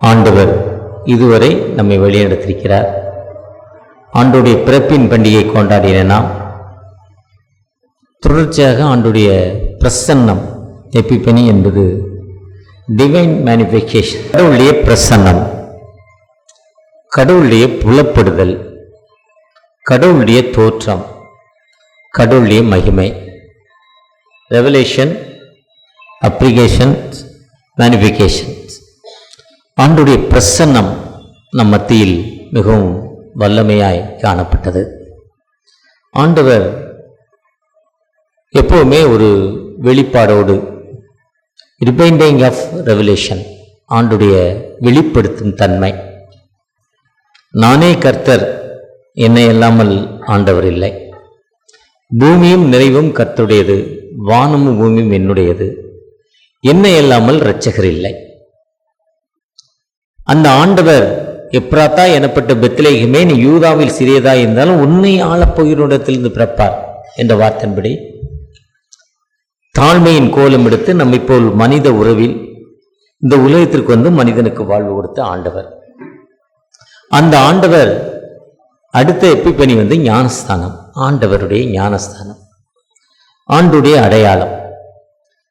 ஆண்டவர் இதுவரை நம்மை வழிநடத்திருக்கிறார். ஆண்டுடைய பிறப்பின் பண்டிகை கொண்டாடின நாம் தொடர்ச்சியாக ஆண்டுடைய பிரசன்னம் எப்பிபனி என்பது டிவைன் மேனிஃபெஸ்டேஷன், கடவுளுடைய பிரசன்னம், கடவுளுடைய புலப்படுதல், கடவுளுடைய தோற்றம், கடவுளுடைய மகிமை, ரெவலேஷன், அப்ளிகேஷன், மேனிஃபிகேஷன். ஆண்டுடைய பிரசன்னம் நம் மத்தியில் மிகவும் வல்லமையாய் காணப்பட்டது. ஆண்டவர் எப்போவுமே ஒரு வெளிப்பாடோடு, ரிமைண்டிங் ஆஃப் ரெவலேஷன், ஆண்டுடைய வெளிப்படுத்தும் தன்மை. நானே கர்த்தர், என்னை இல்லாமல் ஆண்டவர் இல்லை. பூமியும் நிறைவும் கர்த்தருடையது, வானமும் பூமியும் என்னுடையது, என்னை இல்லாமல் இரட்சகர் இல்லை. அந்த ஆண்டவர் எப்ராத்தா எனப்பட்ட பெத்லெகேமே, நீ யூதாவில் சிறியதா இருந்தாலும் உன்னை ஆளப்போகிறோடத்திலிருந்து பிறப்பார் என்ற வார்த்தையின்படி தாழ்மையின் கோலம் எடுத்து நம்மை போல் மனித உறவில் இந்த உலகத்திற்கு வந்து மனிதனுக்கு வாழ்வு கொடுத்த ஆண்டவர். அந்த ஆண்டவர் அடுத்த எப்பிபனி வந்து ஞானஸ்தானம், ஆண்டவருடைய ஞானஸ்தானம், ஆண்டுடைய அடையாளம்.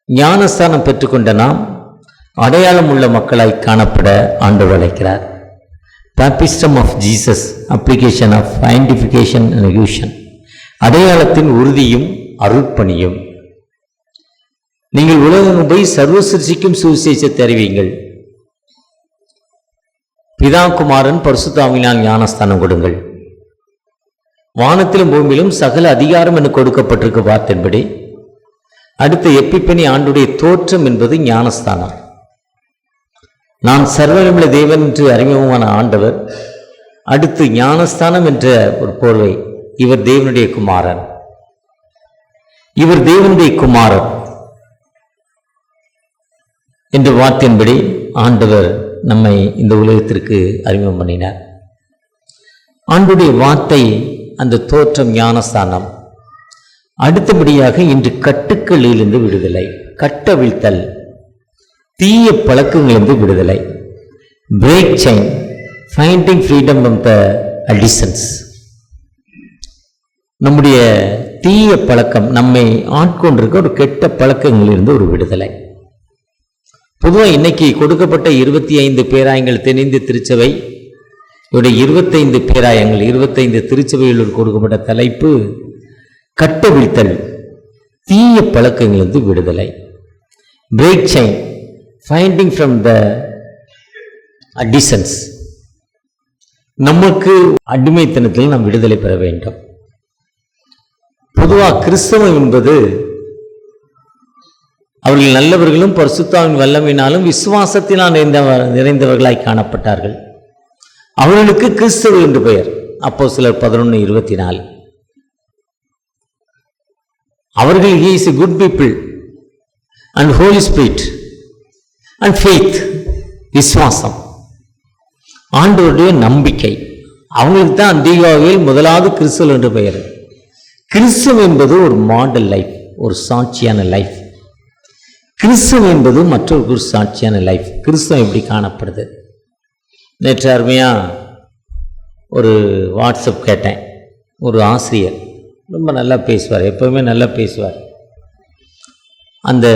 ஞானஸ்தானம் பெற்றுக்கொண்ட நாம் அடையாளம் உள்ள மக்களாய் காணப்பட ஆண்டவர் அழைக்கிறார். Baptism of Jesus, application of identification and execution, அடையாளத்தின் உறுதியும் அருட்பணியும். நீங்கள் உலகம் போய் சர்வ சிருஷ்டிக்கும் சுவிசேஷத்தை அறிவியுங்கள், பிதா குமாரன் பரிசுத்த ஆவியினால் ஞானஸ்தானம் கொடுங்கள், வானத்திலும் பூமியிலும் சகல அதிகாரம் என கொடுக்கப்பட்டிருக்க வார்த்தையின்படி அடுத்த எப்பிபனி ஆண்டுடைய தோற்றம் என்பது ஞானஸ்தானம். நான் சர்வவல்லமையுள்ள தேவன் என்று அறிமுகமான ஆண்டவர் அடுத்து ஞானஸ்தானம் என்ற ஒரு போர்வை. இவர் தேவனுடைய குமாரன், இவர் தேவனுடைய குமாரன் என்ற வார்த்தையின்படி ஆண்டவர் நம்மை இந்த உலகத்திற்கு அறிமுகம் பண்ணினார். ஆண்டுடைய வார்த்தை, அந்த தோற்றம் ஞானஸ்தானம். அடுத்தபடியாக இன்று கட்டுக்களிலிருந்து விடுதலை, கட்டவிழ்த்தல், தீய பழக்கங்களிலிருந்து விடுதலை, break chain, finding freedom from the additions. நம்முடைய தீய பழக்கம், நம்மை ஆட்கொண்டிருக்க ஒரு கெட்ட பழக்கங்களிலிருந்து ஒரு விடுதலை. பொதுவாக இன்னைக்கு கொடுக்கப்பட்ட 25 பேராயங்கள் தென்னிந்திய திருச்சபை இவருடைய 25 பேராயங்கள் 25 திருச்சபைகளில் கொடுக்கப்பட்ட தலைப்பு கட்டவிழ்த்தல், தீய பழக்கங்களிலிருந்து விடுதலை, break chain, finding from the additions. நமக்கு அடிமைத்தனத்தில் நாம் விடுதலை பெற வேண்டும். பொதுவாக கிறிஸ்தவம் என்பது அவர்கள் நல்லவர்களும் பரிசுத்தாவின் வல்லமையினாலும் விசுவாசத்தினால் நிறைந்தவர்களாய் காணப்பட்டார்கள். அவர்களுக்கு கிறிஸ்தவ என்று பெயர். அப்போஸ்தலர் 11:24. அவர்கள் he is a good people and Holy Spirit and faith, விசுவாசம், ஆண்டவருடைய நம்பிக்கை. அவங்களுக்கு தான் அந்தியோகியில் முதலாவது கிறிஸ்தவ என்று பெயர். கிறிஸ்தவம் என்பது ஒரு மாடல் லைஃப், ஒரு சாட்சியான லைஃப். கிறிஸ்தவம் என்பது மற்றொரு சாட்சியான லைஃப். கிறிஸ்தவம் எப்படி காணப்படுது? நேற்று அருமையாக ஒரு வாட்ஸ்அப் கேட்டேன். ஒரு ஆசிரியர் ரொம்ப நல்லா பேசுவார், எப்போவுமே நல்லா பேசுவார். அந்த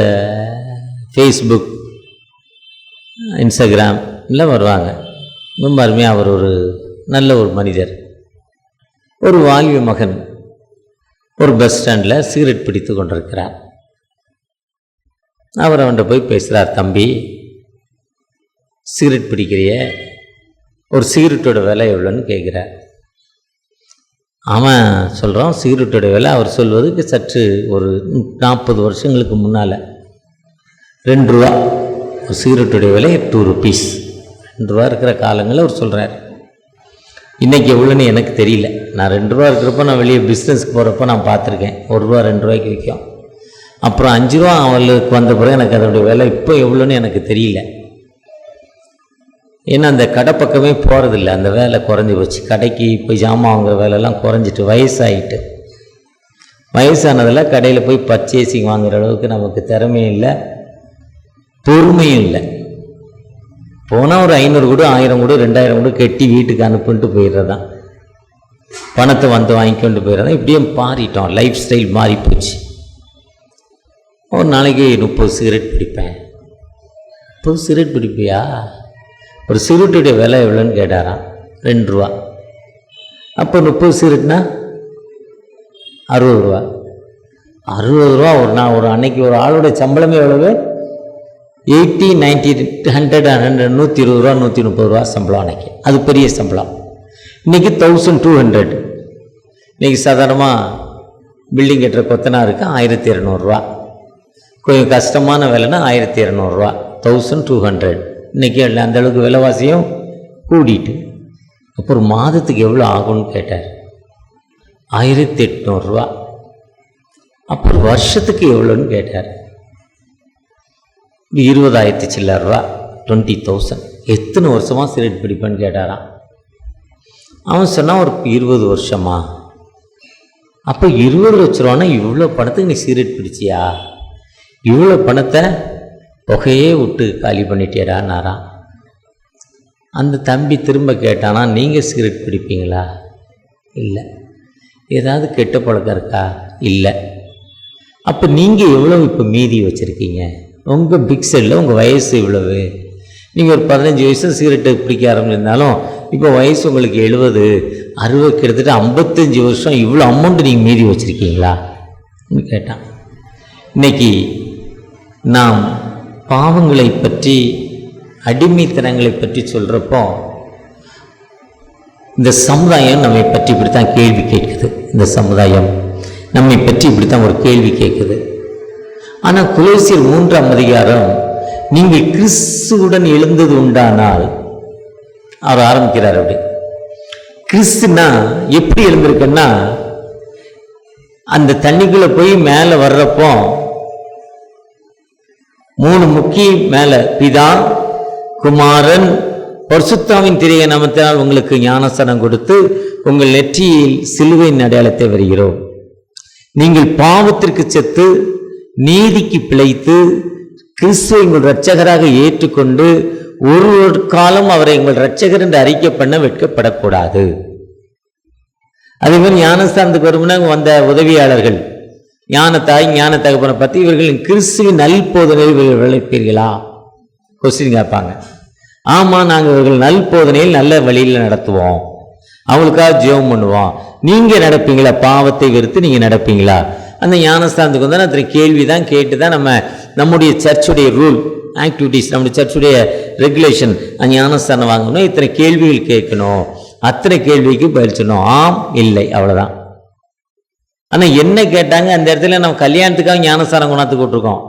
ஃபேஸ்புக், இன்ஸ்டாகிராம் எல்லாம் வருவாங்க. ரொம்ப அருமையாக அவர் ஒரு நல்ல ஒரு மனிதர். ஒரு வாலிப மகன் ஒரு பஸ் ஸ்டாண்டில் சிகரெட் பிடித்து கொண்டிருக்கிறார். அவர் அவன்கிட்ட போய் பேசுகிறார், தம்பி சிகரெட் பிடிக்கிறிய, ஒரு சிகரெட்டோட விலை எவ்வளோன்னு கேட்குறார். அவன் சொல்கிறான் சிகரெட்டோட விலை அவர் சொல்வதுக்கு சற்று ஒரு 40 வருஷங்களுக்கு முன்னால் 2 ரூபா ஒரு சிகரெட்டோடைய விலை, 2 rupees, 2 ரூபா இருக்கிற காலங்களில் அவர் சொல்கிறார். இன்றைக்கி எவ்வளோன்னு எனக்கு தெரியல. நான் 2 ரூபா இருக்கிறப்போ நான் வெளியே பிஸ்னஸ்க்கு போகிறப்போ நான் பார்த்துருக்கேன். 1 ரூபா 2 ரூபாய்க்கு விற்கும். அப்புறம் 5 ரூபா அவளுக்கு வந்த பிறகு எனக்கு அதோடைய விலை இப்போ எவ்வளோன்னு எனக்கு தெரியல. ஏன்னா அந்த கடை பக்கமே போகிறதில்ல, அந்த வேலை குறைஞ்சி போச்சு. கடைக்கு போய் ஜாமான் வாங்குற வேலைலாம் குறைஞ்சிட்டு, வயசாகிட்டு, வயசானதில் கடையில் போய் பர்ச்சேசிங் வாங்குகிற அளவுக்கு நமக்கு திறமையும் இல்லை, பொறுமையும் இல்லை. போனால் ஒரு 500 கூட 1000 கூட 2000 கூட கட்டி வீட்டுக்கு அனுப்புன்ட்டு போயிடுறதான், பணத்தை வந்து வாங்கிக்கொண்டு போயிடுறதான். இப்படியே மாறிட்டோம், லைஃப் ஸ்டைல் மாறி போச்சு. ஒரு நாளைக்கு 30 சிகரெட் பிடிப்பேன். 30 சிகரெட் பிடிப்பியா? ஒரு சிகரெட்டுடைய விலை எவ்வளோன்னு கேட்டாராம். 2 ரூபா. அப்போ 30 சிகரெட்னா 60 ரூபா. 60 ரூபா ஒரு அன்னைக்கு ஒரு ஆளோட சம்பளமே எவ்வளவு? 80, 90, 100, 120 ரூபா 130 ரூபா சம்பளம் அன்னைக்கு. அது பெரிய சம்பளம். இன்றைக்கி 1200. இன்றைக்கி சாதாரணமாக பில்டிங் கட்டுற கொத்தனாருக்கு 1200 ரூபா. கொஞ்சம் கஷ்டமான வேலைன்னா 1200 ரூபா. 1200. இன்றைக்கி அந்த அளவுக்கு விலைவாசியும் கூடிட்டு. அப்புறம் மாதத்துக்கு எவ்வளோ ஆகும்னு கேட்டார். 1800 ரூபா. அப்புறம் வருஷத்துக்கு எவ்வளோன்னு கேட்டார். 20,000 சில்லற ரூபா, 20,000. எத்தனை வருஷமாக சிகரெட் பிடிப்பேன்னு கேட்டாராம். அவன் சொன்னான், ஒரு 20 வருஷமா? அப்போ 20 லட்ச ரூபான்னா இவ்வளோ பணத்துக்கு நீ சிகரெட் பிடிச்சியா? இவ்வளோ பணத்தை புகையே விட்டு காலி பண்ணிட்டேடான்னாரா. அந்த தம்பி திரும்ப கேட்டானா, நீங்கள் சிகரெட் பிடிப்பீங்களா? இல்லை. ஏதாவது கெட்ட பழக்கம் இருக்கா? இல்லை. அப்போ நீங்கள் எவ்வளோ இப்போ மீதி வச்சுருக்கீங்க? உங்கள் பிக்சடில் உங்கள் வயசு இவ்வளவு. நீங்கள் ஒரு 15 வயசு சிகரெட்டு பிடிக்க ஆரம்பிச்சிருந்தாலும் இப்போ வயசு உங்களுக்கு 70, 60, கிட்டத்தட்ட 55 வருஷம். இவ்வளோ அமௌண்ட்டு நீங்கள் மீதி வச்சுருக்கீங்களா கேட்டான். இன்னைக்கு நாம் பாவங்களை பற்றி, அடிமைத்தனங்களை பற்றி சொல்கிறப்போ இந்த சமுதாயம் நம்மை பற்றி இப்படித்தான் கேள்வி கேட்குது. இந்த சமுதாயம் நம்மை பற்றி இப்படித்தான் ஒரு கேள்வி கேட்குது. ஆனால் கொலோசியர் 3ஆம் அதிகாரம், நீங்கள் கிறிஸ்துவுடன் எழுந்தது உண்டானால், அவர் ஆரம்பிக்கிறார் அப்படி. கிறிஸ்துனா எப்படி எழுந்திருக்குன்னா, அந்த தண்ணிக்குள்ளே போய் மேலே வர்றப்போ 3 முக்கிய மேலே பிதா, குமாரன், பரிசுத்தாவின் திரிய நாமத்தினால் உங்களுக்கு ஞானஸ்நானம் கொடுத்து உங்கள் நெற்றியில் சிலுவையின் அடையாளத்தை வருகிறோம். நீங்கள் பாவத்திற்கு செத்து நீதிக்கு பிழைத்து கிறிஸ்துவை உங்கள் இரட்சகராக ஏற்றுக்கொண்டு ஒரு காலம் அவரை உங்கள் இரட்சகர் என்று அறிக்கை பண்ண வெட்கப்படக்கூடாது. அதே மாதிரி ஞானஸ்தானத்துக்கு வரும்னா வந்த உதவியாளர்கள், ஞானத்தாய் ஞான தகப்பனை பற்றி இவர்களின் கிறிஸ்துவின் நல்போதனையில் இவர்கள் விளைப்பீர்களா? கொஸ்டின் கேட்பாங்க. ஆமாம், நாங்கள் இவர்கள் நல்போதனையில் நல்ல வழியில் நடத்துவோம், அவங்களுக்காக ஜெபம் பண்ணுவோம். நீங்கள் நடப்பீங்களா? பாவத்தை வெறுத்து நீங்கள் நடப்பீங்களா? அந்த ஞானஸ்தானத்துக்கு வந்தால் அத்தனை கேள்வி தான் கேட்டு தான் நம்முடைய சர்ச்சுடைய ரூல் ஆக்டிவிட்டீஸ், நம்முடைய சர்ச்சுடைய ரெகுலேஷன், ஞானஸ்தானம் வாங்கணும், இத்தனை கேள்விகள் கேட்கணும், அத்தனை கேள்விக்கு பதில் சொன்னோம், ஆம் இல்லை, அவ்வளோதான். ஆனால் என்ன கேட்டாங்க அந்த இடத்துல? நம்ம கல்யாணத்துக்காக ஞானஸ்தானம் கொண்டாந்து கூட்டிருக்கோம்.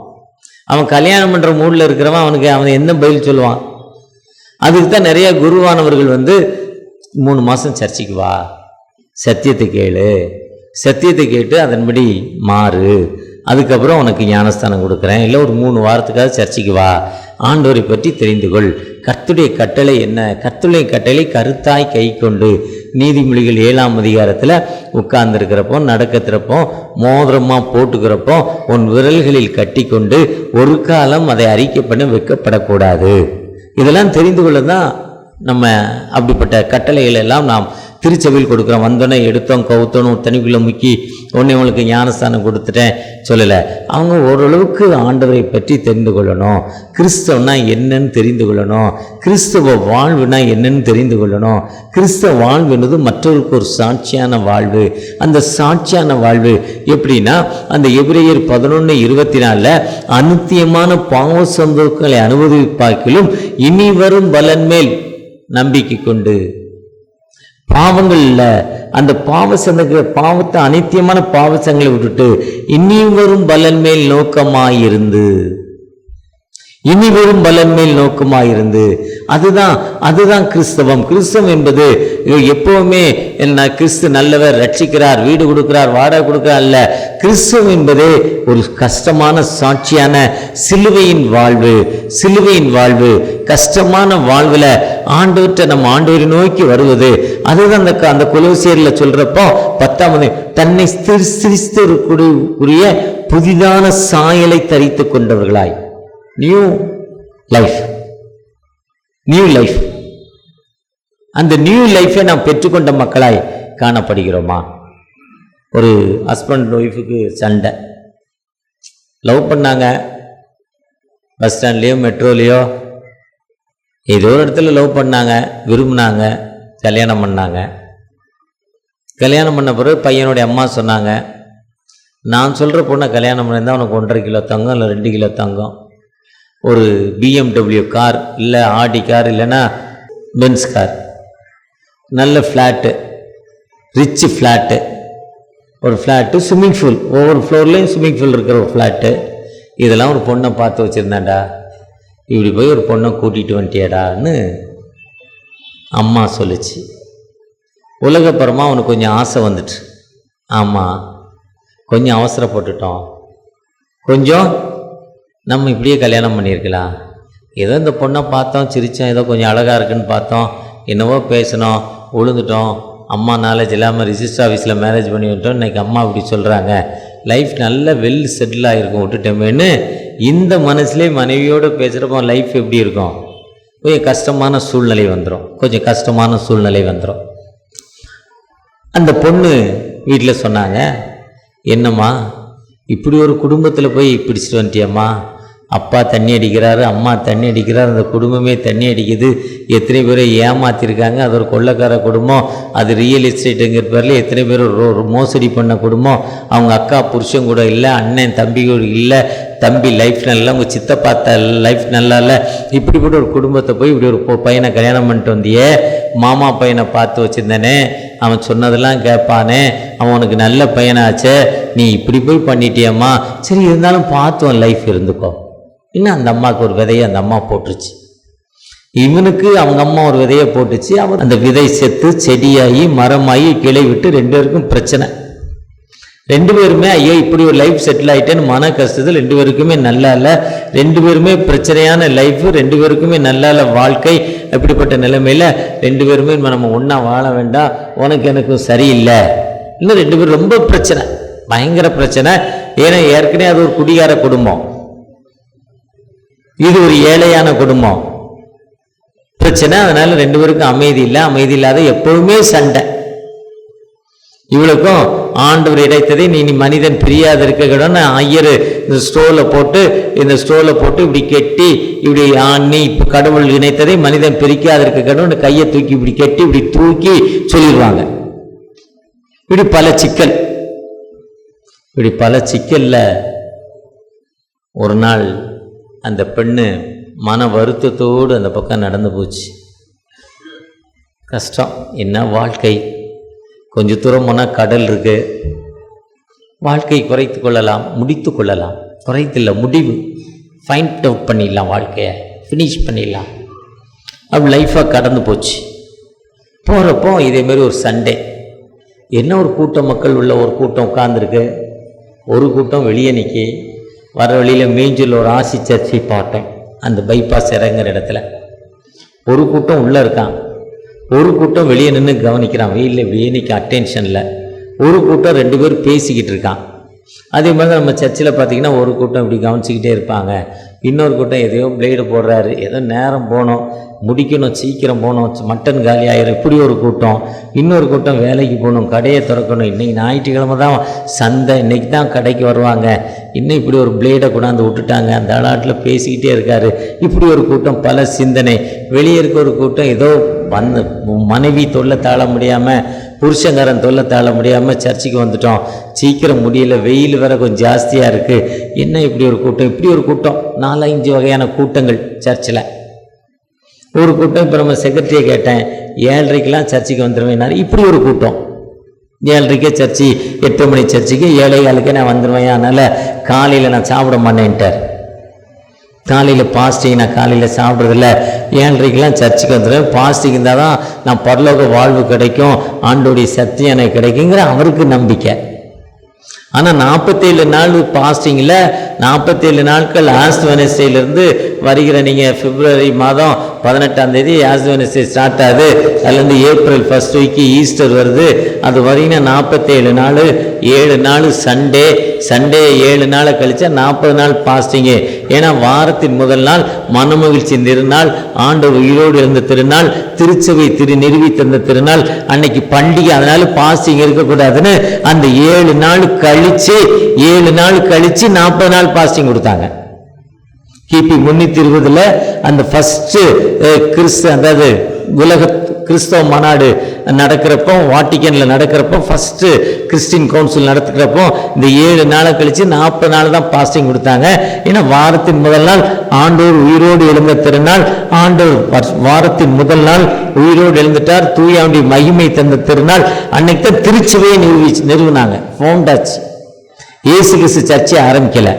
அவன் கல்யாணம் பண்ணுற மூடில் இருக்கிறவன் அவன் என்ன பதில் சொல்லுவான்? அதுக்கு தான் நிறைய குருவானவர்கள் 3 மாதம் சர்ச்சைக்கு வா, சத்தியத்தை கேளு, சத்தியத்தை கேட்டு அதன்படி மாறு, அதுக்கப்புறம் உனக்கு ஞானஸ்தானம் கொடுக்குறேன், இல்லை ஒரு 3 வாரத்துக்காக சர்ச்சைக்கு வா, ஆண்டவரை பற்றி தெரிந்து கொள், கர்த்தருடைய கட்டளை என்ன, கர்த்தருடைய கட்டளை கருத்தாய் கை கொண்டு. நீதிமொழிகள் 7ஆம் அதிகாரத்தில் உட்கார்ந்துருக்கிறப்போ, நடக்கிறப்போ, மோதிரமாக போட்டுக்கிறப்போ உன் விரல்களில் கட்டி கொண்டு ஒரு காலம் அதை அறிக்கை பண்ண வைக்கப்படக்கூடாது. இதெல்லாம் தெரிந்து கொள்ள தான் நம்ம அப்படிப்பட்ட கட்டளைகள் எல்லாம் நாம் திருச்சபையில் கொடுக்குறோம். வந்தோடனே எடுத்தோம் கவுத்தோணும் தனிக்குள்ளே முக்கி உடனே உங்களுக்கு ஞானஸ்தானம் கொடுத்துட்டேன் சொல்லலை. அவங்க ஓரளவுக்கு ஆண்டவரை பற்றி தெரிந்து கொள்ளணும், கிறிஸ்தவனா என்னன்னு தெரிந்து கொள்ளணும், கிறிஸ்தவ வாழ்வுனா என்னன்னு தெரிந்து கொள்ளணும். கிறிஸ்தவ வாழ்வு என்பது மற்றவருக்கு ஒரு சாட்சியான வாழ்வு. அந்த சாட்சியான வாழ்வு எப்படின்னா, அந்த எபிரேயர் 11:24 அநித்தியமான பாவ சம்பவங்களை அனுபவிப்பாக்கிலும் இனி வரும் பலன் மேல் நம்பிக்கை கொண்டு, பாவங்கள்ல அந்த பாவத்தை அநித்தியமான பாவசங்களை விட்டுட்டு இனி வரும் பலன் மேல் நோக்கமாயிருந்து, இனி வரும் பலன் மேல் நோக்கமாயிருந்து, அதுதான் கிறிஸ்தவம். கிறிஸ்தவம் என்பது எப்பவுமே என்ன, கிறிஸ்து நல்லவர், ரட்சிக்கிறார், வீடு கொடுக்கிறார், வாடகை கொடுக்கிறார் அல்ல. கிறிஸ்தவம் என்பதே ஒரு கஷ்டமான சாட்சியான சிலுவையின் வாழ்வு. சிலுவையின் வாழ்வு, கஷ்டமான வாழ்வுல ஆண்டவற்றை நம்ம ஆண்டவரை நோக்கி வருவது. அதுதான் அந்த கொலோசியர்ல சொல்றப்போ 10ஆம் தன்னை சிருஷ்டிக்கக்கூடிய புதிதான சாயலை தரித்து கொண்டவர்களாய், நியூ லைஃப். New life. அந்த நியூ லைஃபை நாம் பெற்றுக்கொண்ட மக்களாய் காணப்படுகிறோமா? ஒரு ஹஸ்பண்ட் ஒய்ஃபுக்கு சண்டை, லவ் பண்ணாங்க, பஸ் ஸ்டாண்ட்லேயோ மெட்ரோலேயோ ஏதோ ஒரு இடத்துல லவ் பண்ணாங்க, விரும்பினாங்க, கல்யாணம் பண்ணாங்க. கல்யாணம் பண்ண பிறகு பையனுடைய அம்மா சொன்னாங்க, நான் சொல்கிற பொண்ணை கல்யாணம் பண்ணியிருந்தால் உனக்கு 1.5 கிலோ தங்கம் இல்லை 2 கிலோ தங்கம், ஒரு BMW கார் இல்லை ஆடி கார் இல்லைன்னா பென்ஸ் கார், நல்ல ஃப்ளாட்டு, ரிச் ஃப்ளாட்டு, ஒரு ஃப்ளாட்டு, ஸ்விம்மிங் பூல், ஒவ்வொரு ஃப்ளோர்லேயும் ஸ்விம்மிங் பூல் இருக்கிற ஒரு ஃப்ளாட்டு, இதெல்லாம் ஒரு பொண்ணை பார்த்து வச்சுருந்தாண்டா, இப்படி போய் ஒரு பொண்ணை கூட்டிகிட்டு வந்துட்டியடான்னு அம்மா சொல்லிச்சு. உலகப்புறமா அவனுக்கு கொஞ்சம் ஆசை வந்துட்டு, ஆமாம் கொஞ்சம் அவசரப்பட்டுட்டோம், கொஞ்சம் நம்ம இப்படியே கல்யாணம் பண்ணியிருக்கலாம், ஏதோ இந்த பொண்ணை பார்த்தோம், சிரித்தோம், ஏதோ கொஞ்சம் அழகாக இருக்குன்னு பார்த்தோம், என்னவோ பேசினோம், விழுந்துட்டோம், அம்மா நாலேஜ் இல்லாமல் ரிஜிஸ்டர் ஆஃபீஸில் மேரேஜ் பண்ணி விட்டோம், இன்றைக்கி அம்மா இப்படி சொல்கிறாங்க, லைஃப் நல்ல வெல் செட்டில் ஆகிருக்கும், விட்டுட்டோமேன்னு இந்த மனசுலேயே மனைவியோடு பேசுகிறப்போ லைஃப் எப்படி இருக்கும்? கொஞ்சம் கஷ்டமான சூழ்நிலை வந்துடும். அந்த பொண்ணு வீட்டில் சொன்னாங்க, என்னம்மா இப்படி ஒரு குடும்பத்தில் போய் பிடிச்சிட்டு வந்துட்டியம்மா, அப்பா தண்ணி அடிக்கிறாரு, அம்மா தண்ணி அடிக்கிறார், அந்த குடும்பமே தண்ணி அடிக்குது, எத்தனை பேரை ஏமாற்றிருக்காங்க, அது ஒரு கொள்ளைக்கார குடும்பம், அது ரியல் எஸ்டேட்டுங்கிற பேரில் எத்தனை பேர் மோசடி பண்ண குடும்பம், அவங்க அக்கா புருஷன் கூட இல்லை, அண்ணன் தம்பி கூட இல்லை, தம்பி லைஃப் நல்லா, உங்கள் சித்தப்பா லைஃப் நல்லா இல்லை, இப்படிப்பட்ட ஒரு குடும்பத்தை போய் இப்படி ஒரு பையனை கல்யாணம் பண்ணிட்டு வந்தியே, மாமா பையனை பார்த்து வச்சுருந்தானே, அவன் சொன்னதெல்லாம் கேட்பானே, அவன் உனக்கு நல்ல பையனாச்சே, நீ இப்படி போய் பண்ணிட்டியம்மா, சரி இருந்தாலும் பார்த்துவன் லைஃப் இருந்துக்கோ. இன்னும் அந்த அம்மாவுக்கு ஒரு விதையை அந்த அம்மா போட்டுருச்சு, இவனுக்கு அவங்க அம்மா ஒரு விதையை போட்டுச்சு, அவன் அந்த விதை செத்து செடியாகி மரமாகி கிளை விட்டு 2 பேருக்கும் பிரச்சனை. 2 பேருமே ஐயோ இப்படி ஒரு லைஃப் செட்டில் ஆகிட்டேன்னு மன கஷ்டத்தில் 2 பேருக்குமே நல்லா இல்லை, 2 பேருமே பிரச்சனையான லைஃப், 2 பேருக்குமே நல்லா இல்லை வாழ்க்கை. அப்படிப்பட்ட நிலைமையில் 2 பேருமே நம்ம ஒன்றா வாழ வேண்டாம், உனக்கு எனக்கும் சரியில்லை, இன்னும் 2 பேரும் ரொம்ப பிரச்சனை, பயங்கர பிரச்சனை. ஏன்னா ஏற்கனவே அது ஒரு குடிகார குடும்பம், இது ஒரு ஏழையான குடும்பம், பிரச்சனை. அதனால 2 பேருக்கும் அமைதி இல்லை, அமைதி இல்லாத எப்பவுமே சண்டை. இவளுக்கும் ஆண்டவர் இடைத்ததை நீ மனிதன் பிரியாத இருக்கணும்னு ஐயர் இந்த ஸ்டோவில் போட்டு இப்படி கெட்டி இப்படி நீ இப்போ கடவுள் இணைத்ததை மனிதன் பிரிக்காத இருக்கணும்னு கையை தூக்கி இப்படி கெட்டி இப்படி தூக்கி சொல்லிடுவாங்க. இப்படி பல சிக்கல்ல ஒரு நாள் அந்த பெண்ணு மன வருத்தத்தோடு அந்த பக்கம் நடந்து போச்சு. கஷ்டம், என்ன வாழ்க்கை, கொஞ்சம் தூரம் போனால் கடல் இருக்கு, வாழ்க்கை குறைத்து கொள்ளலாம், முடித்து கொள்ளலாம், குறைத்தில்லை முடிவு, ஃபைண்ட் அவுட் பண்ணிடலாம், வாழ்க்கையை ஃபினிஷ் பண்ணிடலாம். அப்படி லைஃபாக கடந்து போச்சு. போகிறப்போ இதேமாரி ஒரு சண்டே, என்ன ஒரு கூட்டம் மக்கள் உள்ள ஒரு கூட்டம் உட்கார்ந்துருக்கு, ஒரு கூட்டம் வெளியே நிற்கி, வர வழியில் மேஞ்சூரில் ஒரு ஆசி சர்ச்சை பார்த்தேன், அந்த பைபாஸ் இறங்குற இடத்துல ஒரு கூட்டம் உள்ளே இருக்கான், ஒரு கூட்டம் வெளியே நின்று கவனிக்கிறான், வெயிலில் வெளியே நிற்க அட்டென்ஷனில், ஒரு கூட்டம் 2 பேர் பேசிக்கிட்டு இருக்கான். அதே மாதிரி தான் நம்ம சர்ச்சில் பார்த்திங்கன்னா ஒரு கூட்டம் இப்படி கவனிச்சிக்கிட்டே இருப்பாங்க, இன்னொரு கூட்டம் எதையோ பிளேடு போடுறாரு, ஏதோ நேரம் போகணும், முடிக்கணும், சீக்கிரம் போகணும், மட்டன் காலி ஆயிரும், இப்படி ஒரு கூட்டம். இன்னொரு கூட்டம் வேலைக்கு போகணும், கடையை திறக்கணும், இன்றைக்கி ஞாயிற்றுக்கிழமை தான் சந்தை, இன்றைக்கி தான் கடைக்கு வருவாங்க, இன்னும் இப்படி ஒரு பிளேடை கொண்டாந்து விட்டுட்டாங்க, அந்த ஆளாட்டில் பேசிக்கிட்டே இருக்காரு. இப்படி ஒரு கூட்டம், பல சிந்தனை. வெளியே இருக்க ஒரு கூட்டம் ஏதோ வந்து மனைவி தொல்லை தாழ முடியாமல், புருஷங்காரன் தொல்லை தாழ முடியாமல் சர்ச்சுக்கு வந்துட்டோம், சீக்கிரம் முடியல, வெயில் வேற கொஞ்சம் ஜாஸ்தியாக இருக்குது, என்ன இப்படி ஒரு கூட்டம், இப்படி ஒரு கூட்டம். 4-5 வகையான கூட்டங்கள் சர்ச்சில். ஒரு கூட்டம், இப்போ நம்ம செக்ரட்டரியை கேட்டேன், 7:30க்கெலாம் சர்ச்சுக்கு வந்துடுவேன், இப்படி ஒரு கூட்டம். 7:30 சர்ச்சு, 8 மணி சர்ச்சுக்கு, 7:15 நான் வந்துடுவேன், அதனால் காலையில் நான் சாப்பிட மாட்டேன்ட்டார். காலையில் பாஸ்டிங் நான் காலையில் சாப்பிட்றதில்ல, 7:30க்கெலாம் சர்ச்சுக்கு வந்துடுவேன், பாஸ்டிங் இருந்தால் தான் நான் பரலோக வாழ்வு கிடைக்கும், ஆண்டோடைய சத்தியம் எனக்கு கிடைக்குங்கிற அவருக்கு நம்பிக்கை. ஆனால் 47 நாள் பாஸ்டிங்கில் 47 நாட்கள் ஆஸ்ட் வெனஸ்டேலேருந்து வருகிற நீங்கள் February மாதம் 18ஆம் தேதி ஆஸ்ட் வெனஸ்டே ஸ்டார்ட் ஆகுது, அதுலேருந்து April 1st வீக் ஈஸ்டர் வருது, அது வரைக்கும் 47 நாள், 7 நாள் சண்டே 7 நாளை கழிச்சா 40 நாள் பாஸ்டிங்கு. ஏன்னா வாரத்தின் முதல் நாள் மனமகிழ்ச்சியின் திருநாள், ஆண்டவர் உயிரோடு இருந்த திருநாள், திருச்சபை நிறுவி தந்த திருநாள், அன்னைக்கு பண்டிகை. அதனால பாஸ்டிங் இருக்கக்கூடாதுன்னு அந்த 7 நாள் கழிச்சு 40 நாள் பாஸ்டிங் கொடுத்தாங்க. கிபி 320 அந்த ஃபர்ஸ்ட் அதாவது உலக கிறிஸ்தவ மாநாடு நடக்கிறப்போ, வாட்டிக்கன்ல நடக்கிறப்போ, ஃபர்ஸ்ட் கிறிஸ்டின் கவுன்சில் நடத்துக்கிறப்போ இந்த 7 நாளை கழிச்சு 40 நாள் தான் பாஸ்டிங் கொடுத்தாங்க. ஏன்னா வாரத்தின் முதல் நாள் ஆண்டவர் உயிரோடு எழுந்த திருநாள், ஆண்டவர் வாரத்தின் முதல் நாள் உயிரோடு எழுந்துட்டார், தூயாவுடைய மகிமை தந்த திருநாள். அன்னைக்கு தான் திருச்சபையை நிறுவினாங்க, ஃபவுண்டாச்சு. இயேசு கிறிஸ்து சர்ச்சை ஆரம்பிக்கல.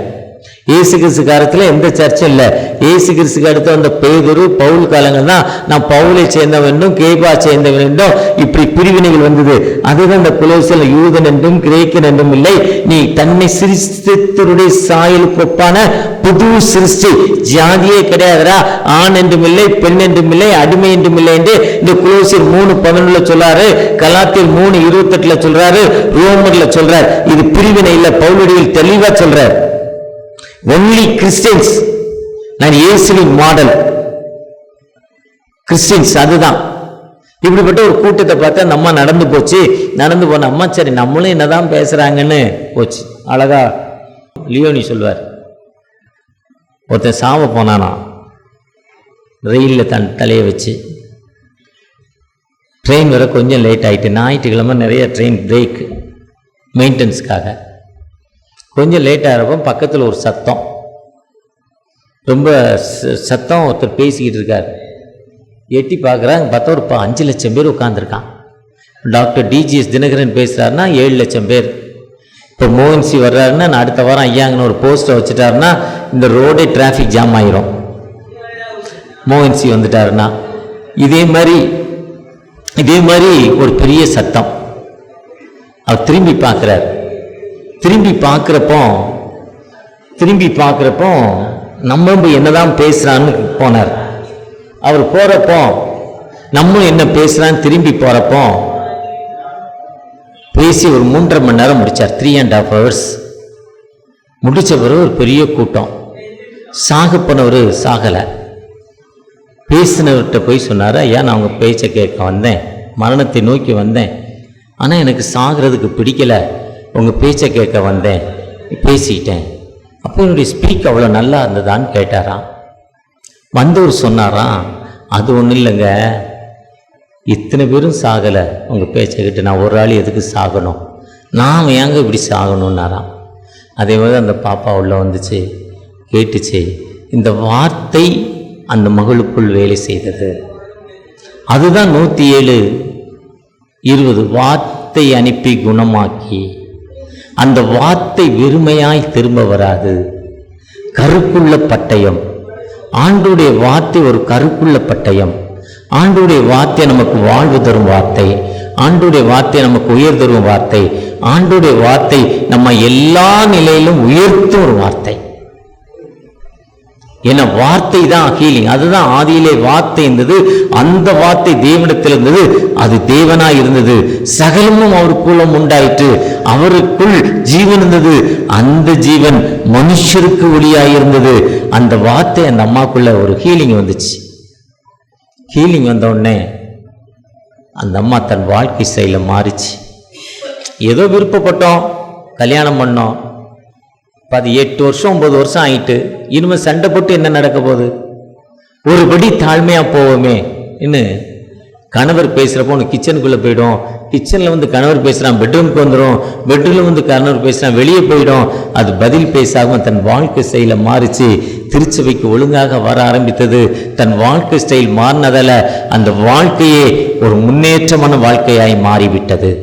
இயேசு கிறிஸ்து காலத்தில் எந்த சர்ச்சும் இல்லை. இயேசு கிறிஸ்துக்கு அடுத்து வந்த பேதுரு, பவுல் காலங்கள் தான் நான் பவுலை சேர்ந்தவன் என்றும் கேபா சேர்ந்தவன் என்றும் இப்படி பிரிவினைகள் வந்தது. அதுதான் இந்த கொலோசியர் யூதன் என்றும் கிரேக்கன் என்றும் இல்லை, நீ தன்னை சிருஷ்டித்தருடைய சாயலுக்கு ஒப்பான புது சிருஷ்டி, ஜாதியே கிடையாதுரா, ஆண் என்றும் இல்லை, பெண் என்றும் இல்லை, அடிமை என்றும் இல்லை என்று இந்த கொலோசியர் 3:11 சொல்றாரு, கலாத்தியர் 3:28 சொல்றாரு, ரோமர்ல சொல்றார். இது பிரிவினை இல்லை, பவுலடியில் தெளிவா சொல்றார். ஒன்லி கிறிஸ்டியன்ஸ், நான் இயேசுவின் மாடல் கிறிஸ்டியன்ஸ். அதுதான். இப்படிப்பட்ட ஒரு கூட்டத்தை பார்த்து அந்த அம்மா நடந்து போன அம்மா சரி நம்மளும் என்னதான் பேசுறாங்கன்னு போச்சு. அழகா லியோனி சொல்வார், ஒருத்தன் சாவ போனானா ரயிலில் தன் தலையை வச்சு, ட்ரெயின் வர கொஞ்சம் லேட் ஆகிட்டு, ஞாயிற்றுக்கிழமை நிறைய ட்ரெயின் பிரேக் மெயின்டெனன்ஸ்க்காக கொஞ்சம் லேட் ஆகிறப்போ பக்கத்தில் ஒரு சத்தம், ரொம்ப சத்தம், ஒருத்தர் பேசிக்கிட்டு இருக்கார். எட்டி பார்க்குறாங்க, பார்த்தா ஒரு 5 லட்சம் பேர் உட்காந்துருக்கான். டாக்டர் டிஜிஎஸ் தினகரன் பேசுகிறாருன்னா 7 லட்சம் பேர். இப்போ மோகன்சி வர்றாருன்னா நான் அடுத்த வாரம் ஐயாங்கன்னு ஒரு போஸ்டர் வச்சுட்டாருன்னா இந்த ரோடே டிராஃபிக் ஜாம் ஆயிரும். மோகன்சி வந்துட்டாருன்னா இதே மாதிரி ஒரு பெரிய சத்தம். அவர் திரும்பி பார்க்குறார். திரும்பி பார்க்குறப்போ நம்ம என்னதான் பேசுறான்னு போனார். அவர் போறப்போ நம்ம என்ன பேசுறான்னு திரும்பி போறப்போ பேசி ஒரு 3.5 மணி நேரம் முடிச்சார். 3.5 hours முடிச்ச பிறகு ஒரு பெரிய கூட்டம். சாக போனவர் சாகலை. பேசினவர்கிட்ட போய் சொன்னார், ஐயா நான் அவங்க பேச்சை கேட்க வந்தேன், மரணத்தை நோக்கி வந்தேன், ஆனால் எனக்கு சாகிறதுக்கு பிடிக்கலை, உங்கள் பேச்சை கேட்க வந்தேன், பேசிட்டேன். அப்போ என்னுடைய ஸ்பீக் அவ்வளோ நல்லா இருந்ததான்னு கேட்டாராம். வந்தவர் சொன்னாராம், அது ஒன்றும் இல்லைங்க, இத்தனை பேரும் சாகலை, உங்கள் பேச்சை கேட்டு நான் ஒரு ஆள் எதுக்கு சாகணும், நாம் ஏங்க இப்படி சாகணுன்னாராம். அதே மாதிரி அந்த பாப்பா உள்ள வந்துச்சு, கேட்டுச்சு. இந்த வார்த்தை அந்த மகளுக்குள் வேலை செய்தது. அதுதான் 107:20 வார்த்தை அனுப்பி குணமாக்கி. அந்த வார்த்தை வெறுமையாய் திரும்ப வராது, கருக்குள்ள பட்டயம். ஆண்டவருடைய வார்த்தை ஒரு கருக்குள்ள பட்டயம். ஆண்டவருடைய வார்த்தை நமக்கு வாழ்வு தரும் வார்த்தை, ஆண்டவருடைய வார்த்தை நமக்கு உயர் தரும் வார்த்தை, ஆண்டவருடைய வார்த்தை நம்ம எல்லா நிலையிலும் உயர்த்தும் ஒரு வார்த்தை. ஏன்னா வார்த்தை தான் ஹீலிங். அதுதான் ஆதியிலே வார்த்தை இருந்தது, அந்த வார்த்தை தேவனிடத்தில் இருந்தது, அது தேவனாய் இருந்தது, சகலமும் அவருக்குள்ள உண்டாயிற்று, அவருக்குள் ஜீவன் இருந்தது, அந்த ஜீவன் மனுஷருக்கு ஒளியாயிருந்தது. அந்த வார்த்தை அந்த அம்மாக்குள்ள ஒரு ஹீலிங் வந்துச்சு. ஹீலிங் வந்த உடனே அந்த அம்மா தன் வாழ்க்கை ஸ்டைல மாறிச்சு. ஏதோ விருப்பப்பட்டோம், கல்யாணம் பண்ணோம், 8 வருஷம் 9 வருஷம் ஆயிட்டு, இனிமே சண்டை போட்டு என்ன நடக்க போகுது, ஒருபடி தாழ்மையா போவோமே. இன்னும் கணவர் பேசுறப்போ உனக்கு கிச்சனுக்குள்ள போயிடும், கிச்சன்ல வந்து கணவர் பேசுறான் பெட்ரூமுக்கு வந்துடும், பெட்ரூம்ல வந்து கணவர் பேசுறான் வெளியே போயிடும். அது பதில் பேசாம தன் வாழ்க்கை ஸ்டைல மாறிச்சு. திருச்சபைக்கு ஒழுங்காக வர ஆரம்பித்தது. தன் வாழ்க்கை ஸ்டைல் மாறினதால அந்த வாழ்க்கையே ஒரு முன்னேற்றமான வாழ்க்கையாய் மாறிவிட்டது.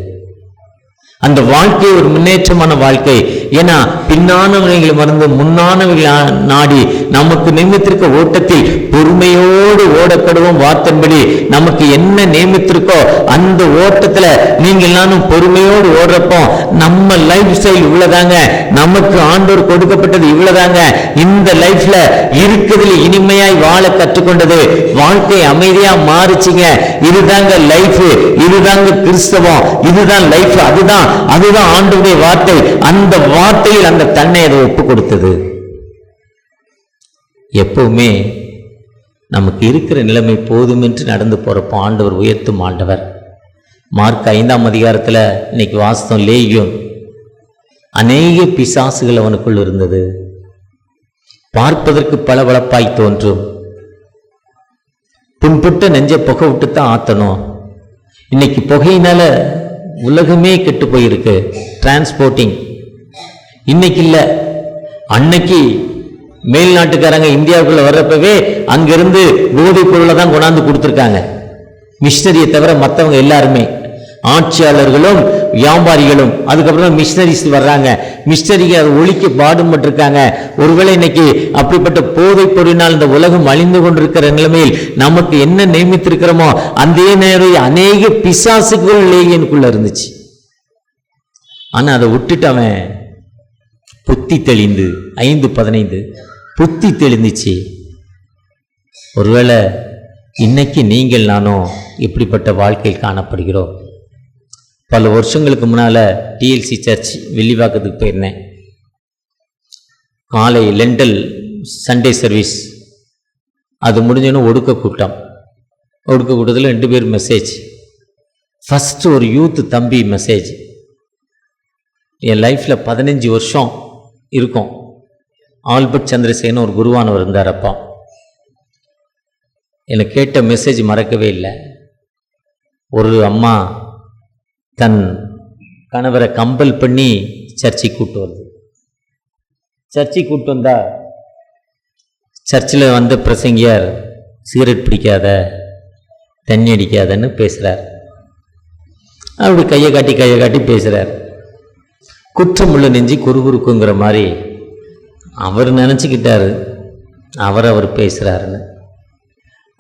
அந்த வாழ்க்கை ஒரு முன்னேற்றமான வாழ்க்கை. ஏன்னா பின்னானவர்களை மறந்து முன்னானவர்களை நாடி நமக்கு நியமித்திருக்க ஓட்டத்தில் பொறுமையோடு ஓடப்படுவோம். வார்த்தைப்படி நமக்கு என்ன நியமித்திருக்கோ அந்த ஓட்டத்துல நீங்க எல்லாரும் பொறுமையோடு ஓடுறப்போ நம்ம லைஃப் ஸ்டைல் இவ்வளவுதாங்க, நமக்கு ஆண்டவர் கொடுக்கப்பட்டது இவ்வளவுதாங்க. இந்த லைஃப்ல இருக்கிறதுல இனிமையாய் வாழ கற்றுக்கொண்டது, வாழ்க்கை அமைதியா மாறிச்சுங்க. இதுதாங்க லைஃப், இதுதாங்க கிறிஸ்தவம், இதுதான் லைஃப், அதுதான் ஆண்டவருடைய வார்த்தை. அந்த வார்த்தையில் அந்த தன்னை அதை ஒப்பு கொடுத்தது. எப்பவுமே நமக்கு இருக்கிற நிலைமை போதும் என்று நடந்து போகிறப்போ ஆண்டவர் உயர்த்தும் ஆண்டவர். மார்க் 5ஆம் அதிகாரத்தில் இன்னைக்கு வாஸ்தவம், லேகியோன் அநேக பிசாசுகள் அவனுக்குள் இருந்தது. பார்ப்பதற்கு பளபளப்பாய் தோன்றும். புண்புட்ட நெஞ்ச புகை விட்டுத்தான் ஆத்தணும். இன்னைக்கு புகையினால உலகமே கெட்டு போயிருக்கு. டிரான்ஸ்போர்ட்டிங் இன்னைக்கு இல்லை, அன்னைக்கு மேல்நாட்டுக்காரங்க இந்தியாவுக்குள்ள வர்றப்பவே அங்கிருந்து போதைப் பொருளை தான் கொண்டாந்து கொடுத்துருக்காங்க. மிஷினரியை தவிர மற்றவங்க எல்லாருமே, ஆட்சியாளர்களும் வியாபாரிகளும். அதுக்கப்புறம் மிஷினரிஸ் வர்றாங்க, மிஷினரிக்கு அதை ஒழிக்க பாடுபட்டிருக்காங்க. ஒருவேளை இன்னைக்கு அப்படிப்பட்ட போதைப் பொருளினால் இந்த உலகம் அழிந்து கொண்டிருக்கிற நிலைமையில் நமக்கு என்ன நியமித்திருக்கிறோமோ அந்த நேரம் அநேக பிசாசுகள் லேகியனுக்குள்ள இருந்துச்சு. ஆனா அதை விட்டுட்டு அவன் புத்தி தெளிந்து 5:15 புத்தி தெளிந்துச்சு. ஒருவேளை இன்னைக்கு நீங்கள் நானும் இப்படிப்பட்ட வாழ்க்கையில் காணப்படுகிறோம். பல வருஷங்களுக்கு முன்னால் டிஎல்சி சர்ச் வெள்ளிவாக்கத்துக்கு போயிருந்தேன். காலை லெண்டல் சண்டே சர்வீஸ் அது முடிஞ்சோன்னு ஒடுக்க கூட்டத்தில் 2 பேர் மெசேஜ். ஃபஸ்ட்டு ஒரு யூத் தம்பி மெசேஜ். என் லைஃப்பில் 15 வருஷம் இருக்கும். ஆல்பர்ட் சந்திரசேகரன் ஒரு குருவானவர் இருந்தார். அப்பா எனக்கு கேட்ட மெசேஜ் மறக்கவே இல்லை. ஒரு அம்மா தன் கணவரை கம்பல் பண்ணி சர்ச்சைக்கு கூப்பிட்டு வருது. சர்ச்சைக்கு கூப்பிட்டு வந்தா சர்ச்சில் வந்த பிரசங்கியார் சிகரெட் பிடிக்காத, தண்ணி அடிக்காதன்னு பேசுகிறார். அப்படி கையை காட்டி பேசுகிறார். குற்றமுள்ள நெஞ்சி குறுகுறுக்குங்கிற மாதிரி அவர் நினச்சிக்கிட்டாரு அவர் பேசுகிறாருன்னு.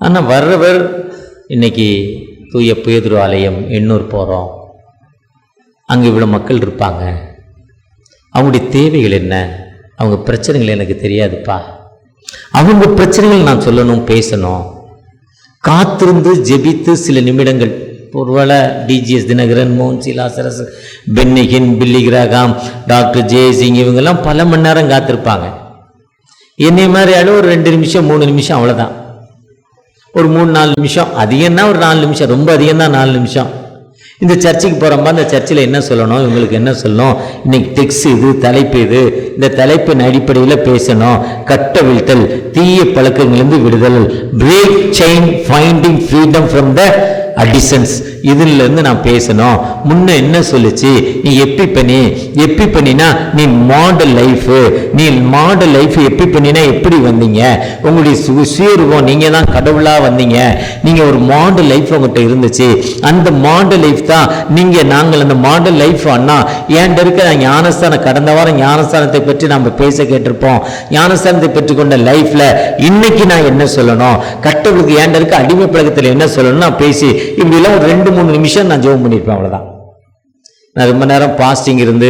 ஆனால் வர்றவர் இன்னைக்கு தூய பேதுரு ஆலயம் எண்ணூர் போகிறோம், அங்கே இவ்வளோ மக்கள் இருப்பாங்க, அவங்களுடைய தேவைகள் என்ன, அவங்க பிரச்சனைகள் எனக்கு தெரியாதுப்பா, அவங்க பிரச்சனைகள் நான் சொல்லணும், பேசணும். காத்திருந்து ஜெபித்து சில நிமிடங்கள், ஒருவேளை டிஜிஎஸ் தினகரன், மோகன் சிலாசரஸ், பென்னிகின், பில்லி கிராகாம், டாக்டர் ஜெயசிங் இவங்கெல்லாம் பல மணி நேரம் காத்திருப்பாங்க. என்னை மாதிரி ஆளு ஒரு 2 நிமிஷம் 3 நிமிஷம் அவ்வளோதான். ஒரு 3-4 நிமிஷம், அதிகம்னா ஒரு 4 நிமிஷம், ரொம்ப அதிகம்தான் 4 நிமிஷம். இந்த சர்ச்சுக்கு போகிறோம்மா, இந்த சர்ச்சில் என்ன சொல்லணும், இவங்களுக்கு என்ன சொல்லணும், இன்னைக்கு டெக்ஸ்ட் இது, தலைப்பு இது, இந்த தலைப்பின் அடிப்படையில் பேசணும். கட்டவிழ்த்தல், தீய பழக்கங்களிலிருந்து விடுதல், break chain, finding freedom from the additions, இதிலிருந்து நான் பேசணும். முன்ன என்ன சொல்லிச்சு, நீ எப்படி பண்ணினா நீ மாடல் லைஃப், நீ மாடல் லைஃப் எப்படி பண்ணினா எப்படி வந்தீங்க, உங்களுடைய சுயரூபம், நீங்கள் தான் கடவுளாக வந்தீங்க, நீங்கள் ஒரு மாடல் லைஃப் உங்கள்கிட்ட இருந்துச்சு, அந்த மாடல் லைஃப் தான் நாங்கள் அந்த மாடல் லைஃப் அண்ணா ஏன்ட்டு இருக்க ஞானஸ்தானம். கடந்த வாரம் ஞானஸ்தானத்தை பற்றி நம்ம பேச கேட்டிருப்போம். ஞானஸ்தானத்தை பெற்றுக்கொண்ட லைஃப்ல இன்னைக்கு நான் என்ன சொல்லணும், கட்டவுளுக்கு ஏன்ட்டு இருக்க அடிமை பழக்கத்தில் என்ன சொல்லணும் நான் பேசி இப்படிலாம் ஒரு 2-3 நிமிஷம் நான் ஜெபம் பண்ணியிருப்பேன், அவ்வளோதான். நான் ரொம்ப நேரம் பாஸ்டிங் இருந்து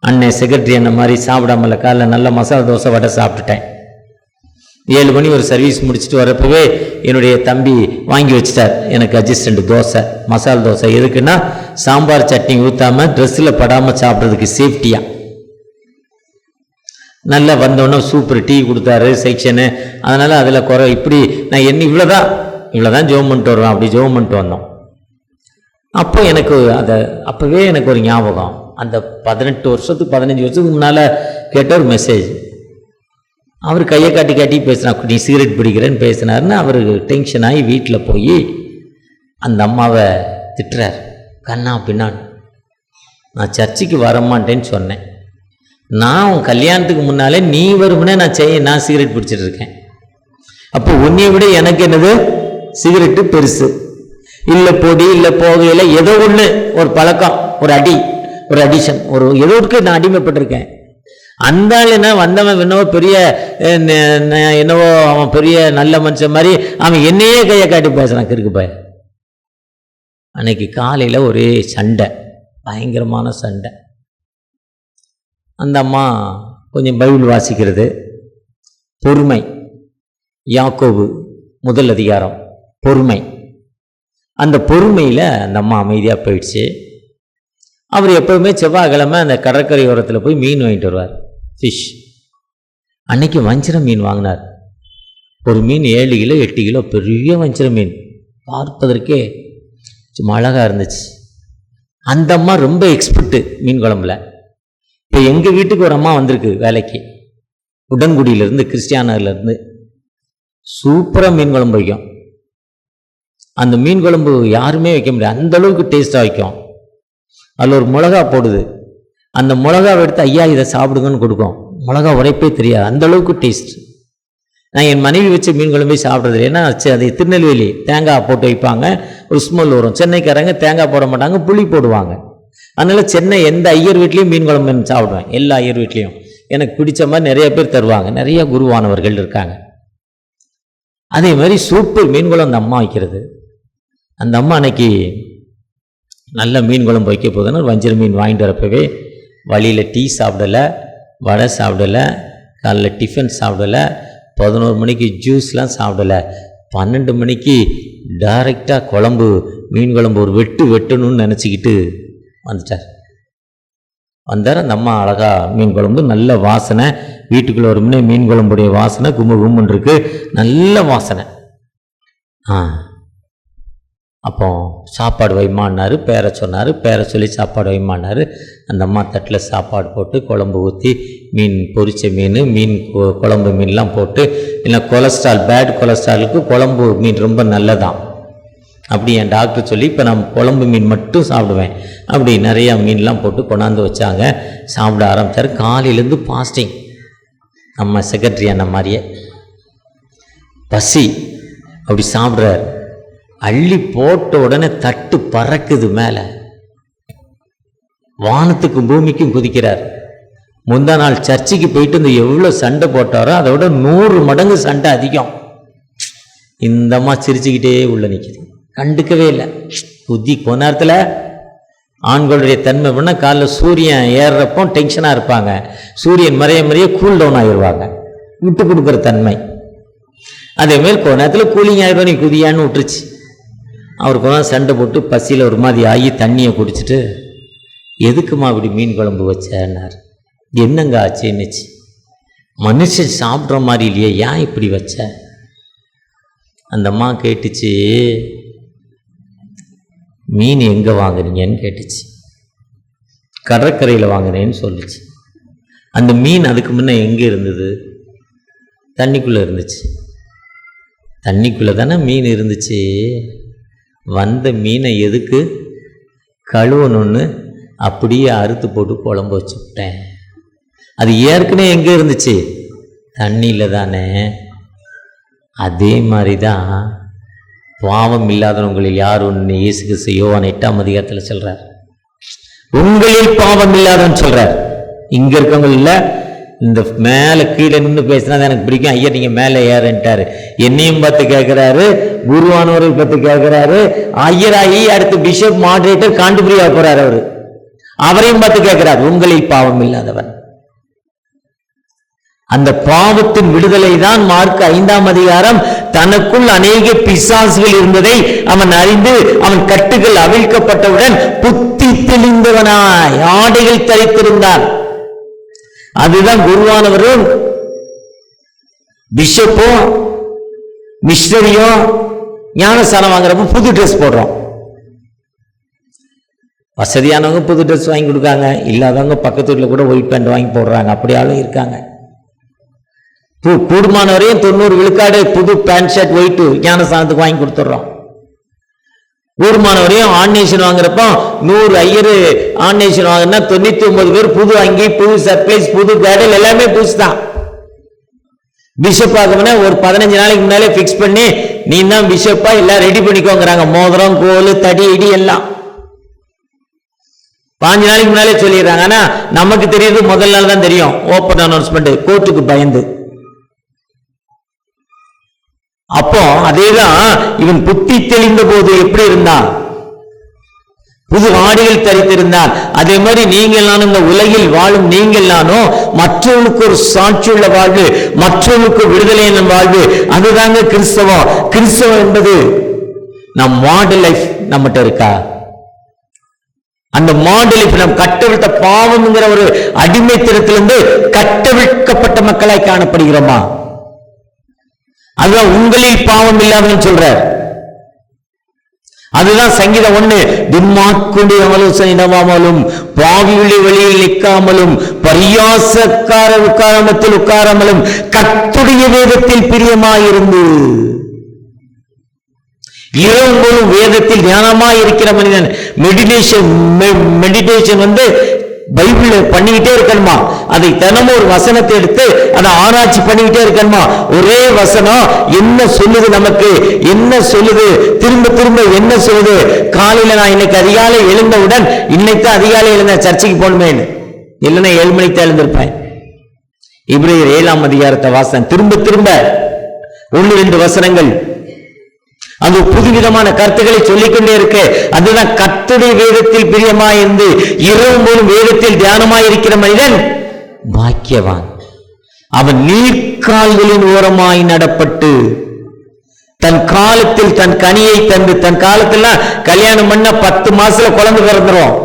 அண்ணன் செக்ரட்டரி அந்த மாதிரி சாப்பிடாமல காலைல நல்ல மசாலா தோசை வடை சாப்பிட்டுட்டேன். 7 மணி ஒரு சர்வீஸ் முடிச்சுட்டு வரப்பவே என்னுடைய தம்பி வாங்கி வச்சுட்டார் எனக்கு அட்ஜஸ்டண்ட் தோசை, மசாலா தோசை. எதுக்குன்னா சாம்பார் சட்னி ஊற்றாம ட்ரெஸ்ஸில் படாமல் சாப்பிட்றதுக்கு சேஃப்டியாக. நல்லா வந்தோடனே சூப்பர் டீ கொடுத்தாரு செக்ஷனு. அதனால் அதில் குறை இப்படி நான் இவ்வளோதான் ஜெபம் பண்ணிட்டு வருவேன். அப்படி ஜெபம் பண்ணிட்டு வந்தோம். அப்போ எனக்கு அப்போவே எனக்கு ஒரு ஞாபகம், அந்த 18 வருஷத்துக்கு 15 வருஷத்துக்கு முன்னால் கேட்ட ஒரு மெசேஜ். அவர் கையை காட்டி பேசினார், நீ சிகரெட் பிடிக்கிறேன்னு பேசினாருன்னு. அவருக்கு டென்ஷன் ஆகி வீட்டில் போய் அந்த அம்மாவை திட்டுறார். கண்ணா பின்னான் நான் சர்ச்சுக்கு வரமாட்டேன்னு சொன்னேன். நான் உன் கல்யாணத்துக்கு முன்னாலே நீ வருமுன்னே நான் சிகரெட் பிடிச்சிட்டு இருக்கேன். அப்போ உன்னைய விட எனக்கு என்னது சிகரெட்டு பெருசு. இல்லை பொடி, இல்லை போகையில், ஏதோ ஒன்று ஒரு பழக்கம், ஒரு அடிஷன், ஏதோ ஒருக்கு நான் அடிமைப்பட்டிருக்கேன். அந்த ஆள் என்ன வந்தவன் என்னவோ பெரிய என்னவோ அவன் பெரிய நல்ல மனுஷன் மாதிரி அவன் என்னையே கையை காட்டி பேசுறான், கிறுக்கு பையன். அன்னைக்கு காலையில் ஒரே சண்டை, பயங்கரமான சண்டை. அந்த அம்மா கொஞ்சம் பைபிள் வாசிக்கிறது, பொறுமை, யாக்கோபு 1 அதிகாரம் பொறுமை. அந்த பொறுமையில் அந்த அம்மா அமைதியாக போயிடுச்சு. அவர் எப்போவுமே செவ்வாய்க்கிழமை அந்த கடற்கரை ஓரத்தில் போய் மீன் வாங்கிட்டு வருவார், ஃபிஷ். அன்னைக்கு வஞ்சிரம் மீன் வாங்கினார். ஒரு மீன் 7 கிலோ 8 கிலோ பெரிய வஞ்சிர மீன், பார்ப்பதற்கே சும்மா அழகாக இருந்துச்சு. அந்த அம்மா ரொம்ப எக்ஸ்பர்ட்டு மீன் குழம்புல. இப்போ எங்கள் வீட்டுக்கு ஒரு அம்மா வந்திருக்கு வேலைக்கு, உடன்குடியிலேருந்து, கிறிஸ்டியானர்லேருந்து. சூப்பராக மீன் குழம்பு வைக்கும். அந்த மீன் குழம்பு யாருமே வைக்க முடியாது, அந்த அளவுக்கு டேஸ்ட்டாக வைக்கும். அதில் ஒரு மிளகா போடுது, அந்த மிளகாவை எடுத்து ஐயா இதை சாப்பிடுங்கன்னு கொடுக்கும். மிளகா உரைப்பே தெரியாது, அந்த அளவுக்கு டேஸ்ட். நான் என் மனைவி வச்ச மீன் குழம்பே சாப்பிட்றது. ஏன்னா அது திருநெல்வேலி, தேங்காய் போட்டு வைப்பாங்க, ஒரு ஸ்மெல் வரும். சென்னைக்காரங்க தேங்காய் போட மாட்டாங்க, புளி போடுவாங்க. அதனால சென்னை எந்த ஐயர் வீட்லேயும் மீன் குழம்பு சாப்பிடுவேன், எல்லா ஐயர் வீட்லேயும். எனக்கு பிடிச்ச மாதிரி நிறைய பேர் தருவாங்க, நிறைய குருவானவர்கள் இருக்காங்க. அதே மாதிரி சூப்பர் மீன் குழம்பு அந்த அம்மா வைக்கிறது. அந்த அம்மா அன்னைக்கு நல்ல மீன் குழம்பு வைக்க போதுன்னு வஞ்சிர மீன் வாங்கிட்டு வரப்பவே வழியில் டீ சாப்பிடலை, வடை சாப்பிடலை, காலைல டிஃபன் சாப்பிடலை, 11 மணிக்கு ஜூஸ்லாம் சாப்பிடலை, 12 மணிக்கு டைரெக்டாக குழம்பு, மீன் குழம்பு ஒரு வெட்டணும்னு நினச்சிக்கிட்டு வந்துட்டார். வந்தார் அந்த அம்மா. அழகா மீன் குழம்பு, நல்ல வாசனை. வீட்டுக்குள்ளே ஒரு முன்னே மீன் குழம்புடைய வாசனை கும்முன்னு இருக்கு, நல்ல வாசனை. அப்போ சாப்பாடு வைமான்னாரு, பேரை சொன்னார். பேரை சொல்லி சாப்பாடு வைமான்னாரு. அந்த அம்மா தட்டில் சாப்பாடு போட்டு குழம்பு ஊற்றி, மீன் பொரிச்ச மீன் குழம்பு மீன்லாம் போட்டு, இல்லை கொலஸ்ட்ரால், பேட் கொலஸ்ட்ராலுக்கு குழம்பு மீன் ரொம்ப நல்லதான் அப்படி என் டாக்டர் சொல்லி, இப்போ நான் குழம்பு மீன் மட்டும் சாப்பிடுவேன் அப்படி நிறையா மீன்லாம் போட்டு கொண்டாந்து வச்சாங்க. சாப்பிட ஆரம்பித்தார். காலையிலேருந்து ஃபாஸ்டிங். நம்ம செக்ரட்டரி அண்ண மாதிரியே பசி. அப்படி சாப்பிட்றாரு. அள்ளி போட்ட உடனே தட்டு பறக்குது மேலே, வானத்துக்கும் பூமிக்கும் குதிக்கிறார். முந்தா நாள் சர்ச்சுக்கு போயிட்டு இந்த எவ்வளோ சண்டை போட்டாரோ அதை விட 100 மடங்கு சண்டை அதிகம். இந்தம்மா சிரிச்சுக்கிட்டே உள்ள நிற்கிது, கண்டுக்கவே இல்லை. புத்தி கொஞ்ச நேரத்தில் ஆண்களுடைய தன்மை பண்ணால் காலைல சூரியன் ஏறுறப்போ டென்ஷனாக இருப்பாங்க, சூரியன் மறைய கூல் டவுன் ஆகிடுவாங்க, விட்டு கொடுக்குற தன்மை. அதேமாரி கொஞ்ச நேரத்தில் கூலிங் ஆகிடுவா, நீ குதியான்னு விட்டுருச்சு. அவர் கொஞ்ச சண்டை போட்டு பசியில் ஒரு மாதிரி ஆகி தண்ணியை குடிச்சிட்டு, எதுக்குமா இப்படி மீன் குழம்பு வச்சேன்னார். என்னங்க ஆச்சுன்னுச்சு. மனுஷன் சாப்பிட்ற மாதிரி இல்லையே, ஏன் இப்படி வச்ச? அந்த அம்மா கேட்டுச்சு, மீன் எங்கே வாங்குறீங்கன்னு கேட்டுச்சு. கடற்கரையில் வாங்குறேன்னு சொல்லிச்சு. அந்த மீன் அதுக்கு முன்னே எங்கே இருந்தது? தண்ணிக்குள்ளே இருந்துச்சு. தண்ணிக்குள்ளே தானே மீன் இருந்துச்சு. வந்த மீனை எதுக்கு கழுவணுன்னு அப்படியே அறுத்து போட்டு குழம்பு வச்சு விட்டேன். அது ஏற்கனவே எங்கே இருந்துச்சு? தண்ணியில் தானே. அதே மாதிரி தான் பாவம் இல்லாதவங்களில் யார் ஒன்று இயேசு கிறிஸ்து யோவான் 8ஆம் அதிகாரத்தில் சொல்கிறார். உங்களில் பாவம் இல்லாதவன்னு சொல்கிறார். இங்கே இருக்கவங்க இல்லை, இந்த மேலே கீழே நின்று பேசினா தான் எனக்கு பிடிக்கும். ஐயா நீங்கள் மேலே ஏறன்ட்டாரு. என்னையும் பார்த்து கேட்குறாரு, குருவானவரை பார்த்து கேட்குறாரு, ஐயராகி அடுத்து பிஷப் மாடரேட்டர் காண்டிபுரியா போகிறார். அவரையும் பார்த்து கேட்குறாரு, உங்களில் பாவம் இல்லாதவன். அந்த பாவத்தின் விடுதலை தான் மார்க் 5ஆம் அதிகாரம். தனக்குள் அநேக பிசாசுகள் இருந்ததை அவன் அறிந்து அவன் கட்டுகள் அவிழ்க்கப்பட்டவுடன் புத்தி தெளிந்தவனாய் ஆடைகள் தரித்திருந்தான். அதுதான் குருவானவரும் பிஷப்போ மிஷனரியோ ஞானஸ்தானம் வாங்குறப்ப புது ட்ரெஸ் போடுறோம். வசதியானவங்க புது ட்ரெஸ் வாங்கி கொடுக்காங்க, இல்லாதவங்க பக்கத்து வீட்டில் கூட ஒயிட் பேண்ட் வாங்கி போடுறாங்க. அப்படியாலும் இருக்காங்க. கூடுமானவரையும் 90 விழுக்காடு புது பேண்ட் ஷர்ட் ஒயிட்டு ஞானஸ்தானத்துக்கு வாங்கி கொடுத்துட்றோம். கூடுமானவரையும் ஆன்நேஷன் வாங்குறப்போ 100 ஐயர் ஆன்நேஷன் வாங்கினா 99 பேர் புது அங்கி, புது சர்ப்ரைஸ், புது கேடல் எல்லாமே புதுசு தான். பிஷப் ஆகும்னா ஒரு 15 நாளைக்கு முன்னாலே ஃபிக்ஸ் பண்ணி நீ தான் பிஷப்பா எல்லாம் ரெடி பண்ணிக்கோங்கிறாங்க. மோதிரம், கோல், தடி, இடி எல்லாம் 5 நாளைக்கு முன்னாலே சொல்லிடுறாங்க. ஆனா நமக்கு தெரியுது முதல் நாள் தான் தெரியும். ஓப்பன் அனௌன்ஸ்மெண்ட், கோர்ட்டுக்கு பயந்து. அப்போ அதேதான் இவன் புத்தி தெளிந்த போது எப்படி இருந்தான்? புது ஆடைகள் தரித்திருந்தான். அதே மாதிரி நீங்கள் நானும் இந்த உலகில் வாழும் நீங்கள் நானும் மற்றவர்களுக்கு ஒரு சாட்சியுள்ள வாழ்வு, மற்றவர்களுக்கு விடுதலையான வாழ்வு, அதுதாங்க கிறிஸ்தவம். கிறிஸ்தவம் என்பது நம் மாடல் லைஃப் நம்மகிட்ட இருக்கா? அந்த மாடல் லைஃப் நம் கட்டவிழ்த்த பாவம்ங்கிற ஒரு அடிமைத்தனத்திலிருந்து கட்டவிழ்க்கப்பட்ட மக்களாய் காணப்படுகிறோமா? அதுதான் உங்களில் பாவம் இல்லாதன்னு சொல்றார். அதுதான் சங்கீதம் 1, துன்மார்க்கனுடைய ஆலோசனை நம்பாமலும் பாவியுடைய வழியில் நிற்காமலும் பரியாசக்கார உட்காரமத்தில் உட்காராமலும் கர்த்தருடைய வேதத்தில் பிரியமாயிருந்து. இரவும் வேதத்தில் ஞானமாய் இருக்கிற மனிதன் மெடிடேஷன் பைபிள் பண்ணிக்கிட்டே இருக்கணுமா, அதை தினமும் ஒரு வசனத்தை எடுத்து அதை ஆராய்ச்சி பண்ணிக்கிட்டே இருக்கணுமா. ஒரே வசனம் என்ன சொல்லுது, நமக்கு என்ன சொல்லுது, திரும்ப திரும்ப என்ன சொல்லுது. காலையில நான் இன்னைக்கு அதிகாலை எழுந்தவுடன் இன்னைக்கு அதிகாலை எழுந்த சர்ச்சைக்கு போகணுமே, இல்லைன்னா 7 மணிக்கு தான் எழுந்திருப்பேன். எபிரேயர் 7ஆம் அதிகாரத்தை வாசன் திரும்ப திரும்ப 1-2 வசனங்கள் அது புதுவிதமான கருத்துக்களை சொல்லிக்கொண்டே இருக்கு. அதுதான் கர்த்தருடைய வேதத்தில் பிரியமாயிருந்து இரவும் போலும் வேதத்தில் தியானமாயிருக்கிற மனிதன் பாக்கியவான். அவன் நீர்க்கால்களின் ஓரமாய் நடப்பட்டு தன் காலத்தில் தன் கனியை தந்து, தன் காலத்துல கல்யாணம் பண்ண 10 மாசத்துல குழந்தை பிறந்துரும்.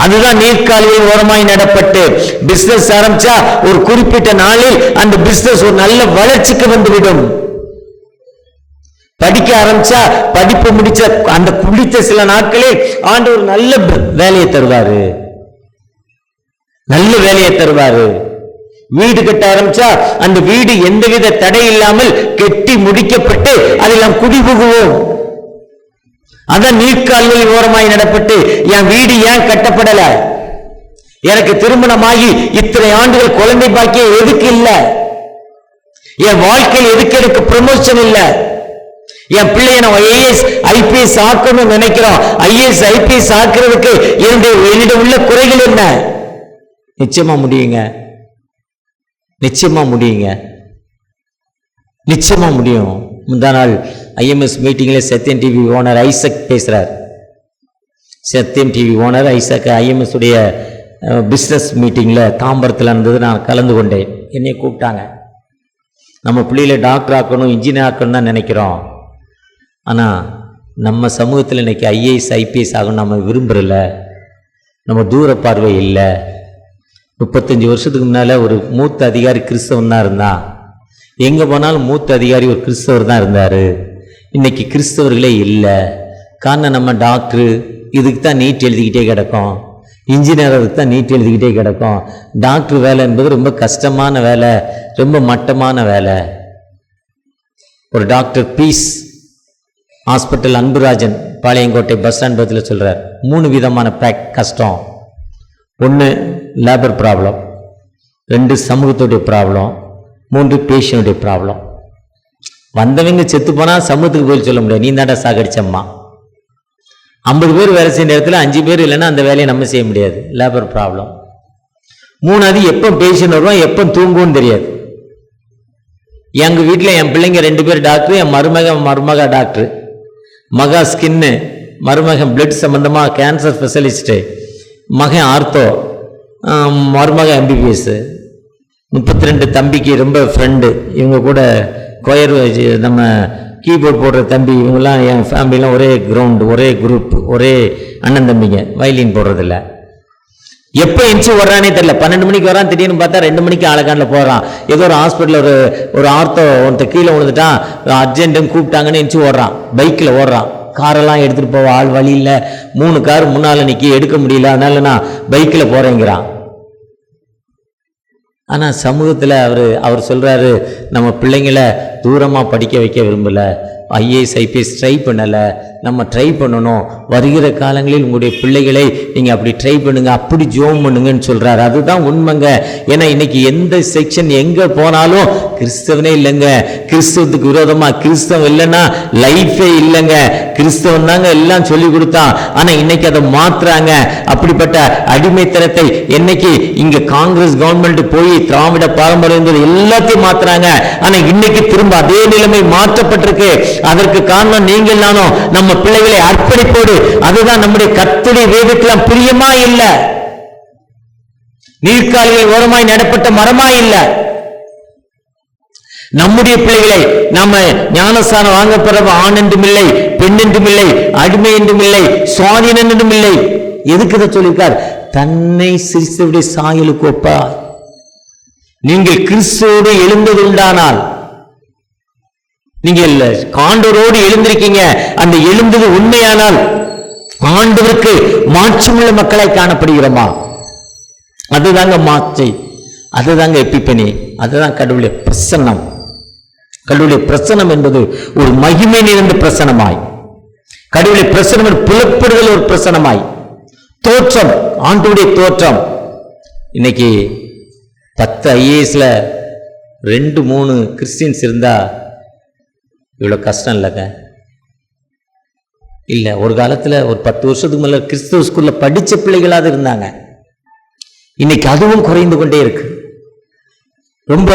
அதுதான் நீர்க்கால்களின் ஓரமாய் நடப்பட்டு. பிசினஸ் ஆரம்பிச்சா ஒரு குறிப்பிட்ட நாளில் அந்த பிசினஸ் ஒரு நல்ல வளர்ச்சிக்கு வந்துவிடும். படிக்க ஆரம்பிச்சா படிப்பு முடிச்ச அந்த குடித்த சில நாட்களே ஆண்டவர் நல்ல வேலையை தருவாரு, நல்ல வேலையை தருவாரு. வீடு கட்ட ஆரம்பிச்சா அந்த வீடு எந்தவித தடை இல்லாமல் கெட்டி முடிக்கப்பட்டு அதில் நாம் குடிபுகுவோம். அதான் நீர்க்கால்களின் ஓரமாய் நடப்பட்டு. என் வீடு ஏன் கட்டப்படல, எனக்கு திருமணமாகி இத்தனை ஆண்டுகள் குழந்தை பாக்கியம் எதுக்கு இல்ல, என் வாழ்க்கையில் எதுக்கு எனக்கு ப்ரமோஷன் இல்ல, என் பிள்ளைய நான் ஐஏஎஸ் ஐபிஎஸ் ஆக்கணும்னு நினைக்கிறோம். ஐஏஎஸ் ஐபிஎஸ் ஆக்குறதுக்கு என்னுடைய உள்ள குறைகள் என்ன? நிச்சயமா முடியுங்க, நிச்சயமா முடியுங்க, நிச்சயமா முடியும். முந்தா நாள் ஐஎம்எஸ் மீட்டிங்ல சத்யம் டிவி ஓனர் ஐசக் பேசுறார். சத்யம் டிவி ஓனர் ஐசக் ஐஎம்எஸ் உடைய பிஸ்னஸ் மீட்டிங்ல தாம்பரத்தில் இருந்தது. நான் கலந்து கொண்டேன். என்னை கூப்பிட்டாங்க. நம்ம பிள்ளைகளை டாக்டர் ஆக்கணும், இன்ஜினியர் ஆக்கணும் தான் நினைக்கிறோம். ஆனால் நம்ம சமூகத்தில் இன்னைக்கு ஐஏஎஸ் ஐபிஎஸ் ஆகணும் நம்ம விரும்புகிறல. நம்ம தூர பார்வை இல்லை. 35 வருஷத்துக்கு முன்னால் ஒரு மூத்த அதிகாரி கிறிஸ்தவன் தான் இருந்தான். எங்கே போனாலும் மூத்த அதிகாரி ஒரு கிறிஸ்தவர் தான் இருந்தார். இன்னைக்கு கிறிஸ்தவர்களே இல்லை. காரணம் நம்ம டாக்டரு இதுக்கு தான் நீட் எழுதிக்கிட்டே கிடக்கும், இன்ஜினியர் அதுக்கு தான் நீட் எழுதிக்கிட்டே கிடக்கும். டாக்டர் வேலை என்பது ரொம்ப கஷ்டமான வேலை, ரொம்ப மட்டமான வேலை. ஒரு doctor fees hospital Anburajan Palayamkottai bus stand பக்கத்தில் சொல்கிறார், 3 விதமான கஷ்டம். 1 லேபர் ப்ராப்ளம், 2 சமூகத்துடைய ப்ராப்ளம், 3 பேஷனுடைய ப்ராப்ளம். வந்தவங்க செத்து போனால் சமூகத்துக்கு போய் சொல்ல முடியாது, நீ தாண்டா சாகடிச்சம்மா. 50 பேர் வேலை செய்ய நேரத்தில் 5 பேர் இல்லைன்னா அந்த வேலையை நம்ம செய்ய முடியாது. Labour problem. 3வது எப்போ பேஷண்ட் வருவோம், எப்போ தூங்குவோன்னு தெரியாது. எங்கள் வீட்டில் என் பிள்ளைங்க 2 பேர் டாக்டர், என் மருமக டாக்டர். மகா ஸ்கின்னு, மருமகன் பிளட் சம்பந்தமாக கேன்சர் ஸ்பெஷலிஸ்ட்டு, மகன் ஆர்த்தோ, மருமக எம்பிபிஎஸ். 32 தம்பிக்கு ரொம்ப ஃப்ரெண்டு. இவங்க கூட கொயர் நம்ம கீபோர்ட் போடுற தம்பி, இவங்கெல்லாம் என் ஃபேமிலிலாம் ஒரே கிரவுண்டு, ஒரே குரூப், ஒரே அண்ணன் தம்பிங்க. வயலின் போடுறதில்ல. எப்போ எந்திச்சு வர்றானே தெரியல. 12 மணிக்கு வரான், திடீர்னு பார்த்தா 2 மணிக்கு ஆளக்கானில் போகிறான். ஏதோ ஒரு ஹாஸ்பிட்டலில் ஒரு ஆர்த்தோ ஒருத்த கீழே விழுந்துட்டான், அர்ஜென்ட்டுன்னு கூப்பிட்டாங்கன்னு எந்திச்சு ஓடுறான். பைக்கில் ஓடுறான். காரெல்லாம் எடுத்துகிட்டு போவா, ஆள் வழி இல்லை. 3 கார் முன்னால் நிற்கி எடுக்க முடியல, அதனால நான் பைக்கில் போகிறேங்கிறான். ஆனால் சமூகத்தில் அவர் சொல்கிறாரு, நம்ம பிள்ளைங்களை தூரமாக படிக்க வைக்க விரும்பலை, ஐஏஎஸ் ஐபிஎஸ் ட்ரை பண்ணலை, நம்ம ட்ரை பண்ணணும். வருகிற காலங்களில் உங்களுடைய பிள்ளைகளை நீங்கள் அப்படி ட்ரை பண்ணுங்க, அப்படி ஜோம் பண்ணுங்கன்னு சொல்கிறார். அதுதான் உண்மைங்க. ஏன்னா இன்னைக்கு எந்த செக்ஷன் எங்கே போனாலும் கிறிஸ்தவனே இல்லைங்க. கிறிஸ்தவத்துக்கு விரோதமாக கிறிஸ்தவம் இல்லைன்னா லைஃபே இல்லைங்க. கிறிஸ்தவன் தாங்க எல்லாம் சொல்லி கொடுத்தான். ஆனால் இன்னைக்கு அதை மாற்றுறாங்க. அப்படிப்பட்ட அடிமைத்தனத்தை என்னைக்கு இங்கே காங்கிரஸ் கவர்மெண்ட் போய் திராவிட பாரம்பரியம் எல்லாத்தையும் மாற்றுறாங்க. ஆனால் இன்னைக்கு திரும்ப அதே நிலைமை மாற்றப்பட்டிருக்கு. அதற்கு காரணம் நீங்கள் நானும் நம்ம பிள்ளைகளை அர்ப்பணிப்போடு. அதுதான் நம்முடைய கர்த்தருடைய வேதத்தில் பிரியமா இல்ல, நீர்க்கால்கள் ஓரமாய் நடப்பட்ட மரமாய் இல்ல. நம்முடைய பிள்ளைகளை நாம ஞானஸ்தானம் வாங்கப்படுற ஆண் என்றும் இல்லை, பெண் என்றும் இல்லை, அடிமை என்றும் இல்லை, சுவாதீனம் என்றும் இல்லை. எதுக்கு இதை சொல்லியிருக்கார்? தன்னை சிறியவருடைய சாயலுக்கு ஒப்பார். நீங்கள் கிறிஸ்துவோடு எழுந்தது உண்டானால் நீங்கள் ஆண்டவரோடு எழுந்திருக்கீங்க. அந்த எழுந்தது உண்மையானால் ஆண்டவருக்கு மாற்றமுள்ள மக்களாய் காணப்படுகிறோமா? அதுதாங்க மாற்றை, அதுதாங்க எப்பிப்பனி, அதுதான் கடவுளுடைய பிரசன்னம். கடவுளுடைய பிரசன்னம் என்பது ஒரு மகிமை நிறைந்த பிரசனமாய், கடவுளுடைய பிரசனம் புலப்படுதல் ஒரு பிரசனமாய், தோற்றம், ஆண்டவருடைய தோற்றம். இன்னைக்கு 10 IASல 2-3 கிறிஸ்டியன்ஸ் இருந்தா இவ்வளோ கஷ்டம் இல்லைங்க. இல்லை, ஒரு காலத்தில் ஒரு 10 வருஷத்துக்கு மேலே கிறிஸ்துவ ஸ்கூலில் படித்த பிள்ளைகளாக இருந்தாங்க. இன்னைக்கு அதுவும் குறைந்து கொண்டே இருக்கு. ரொம்ப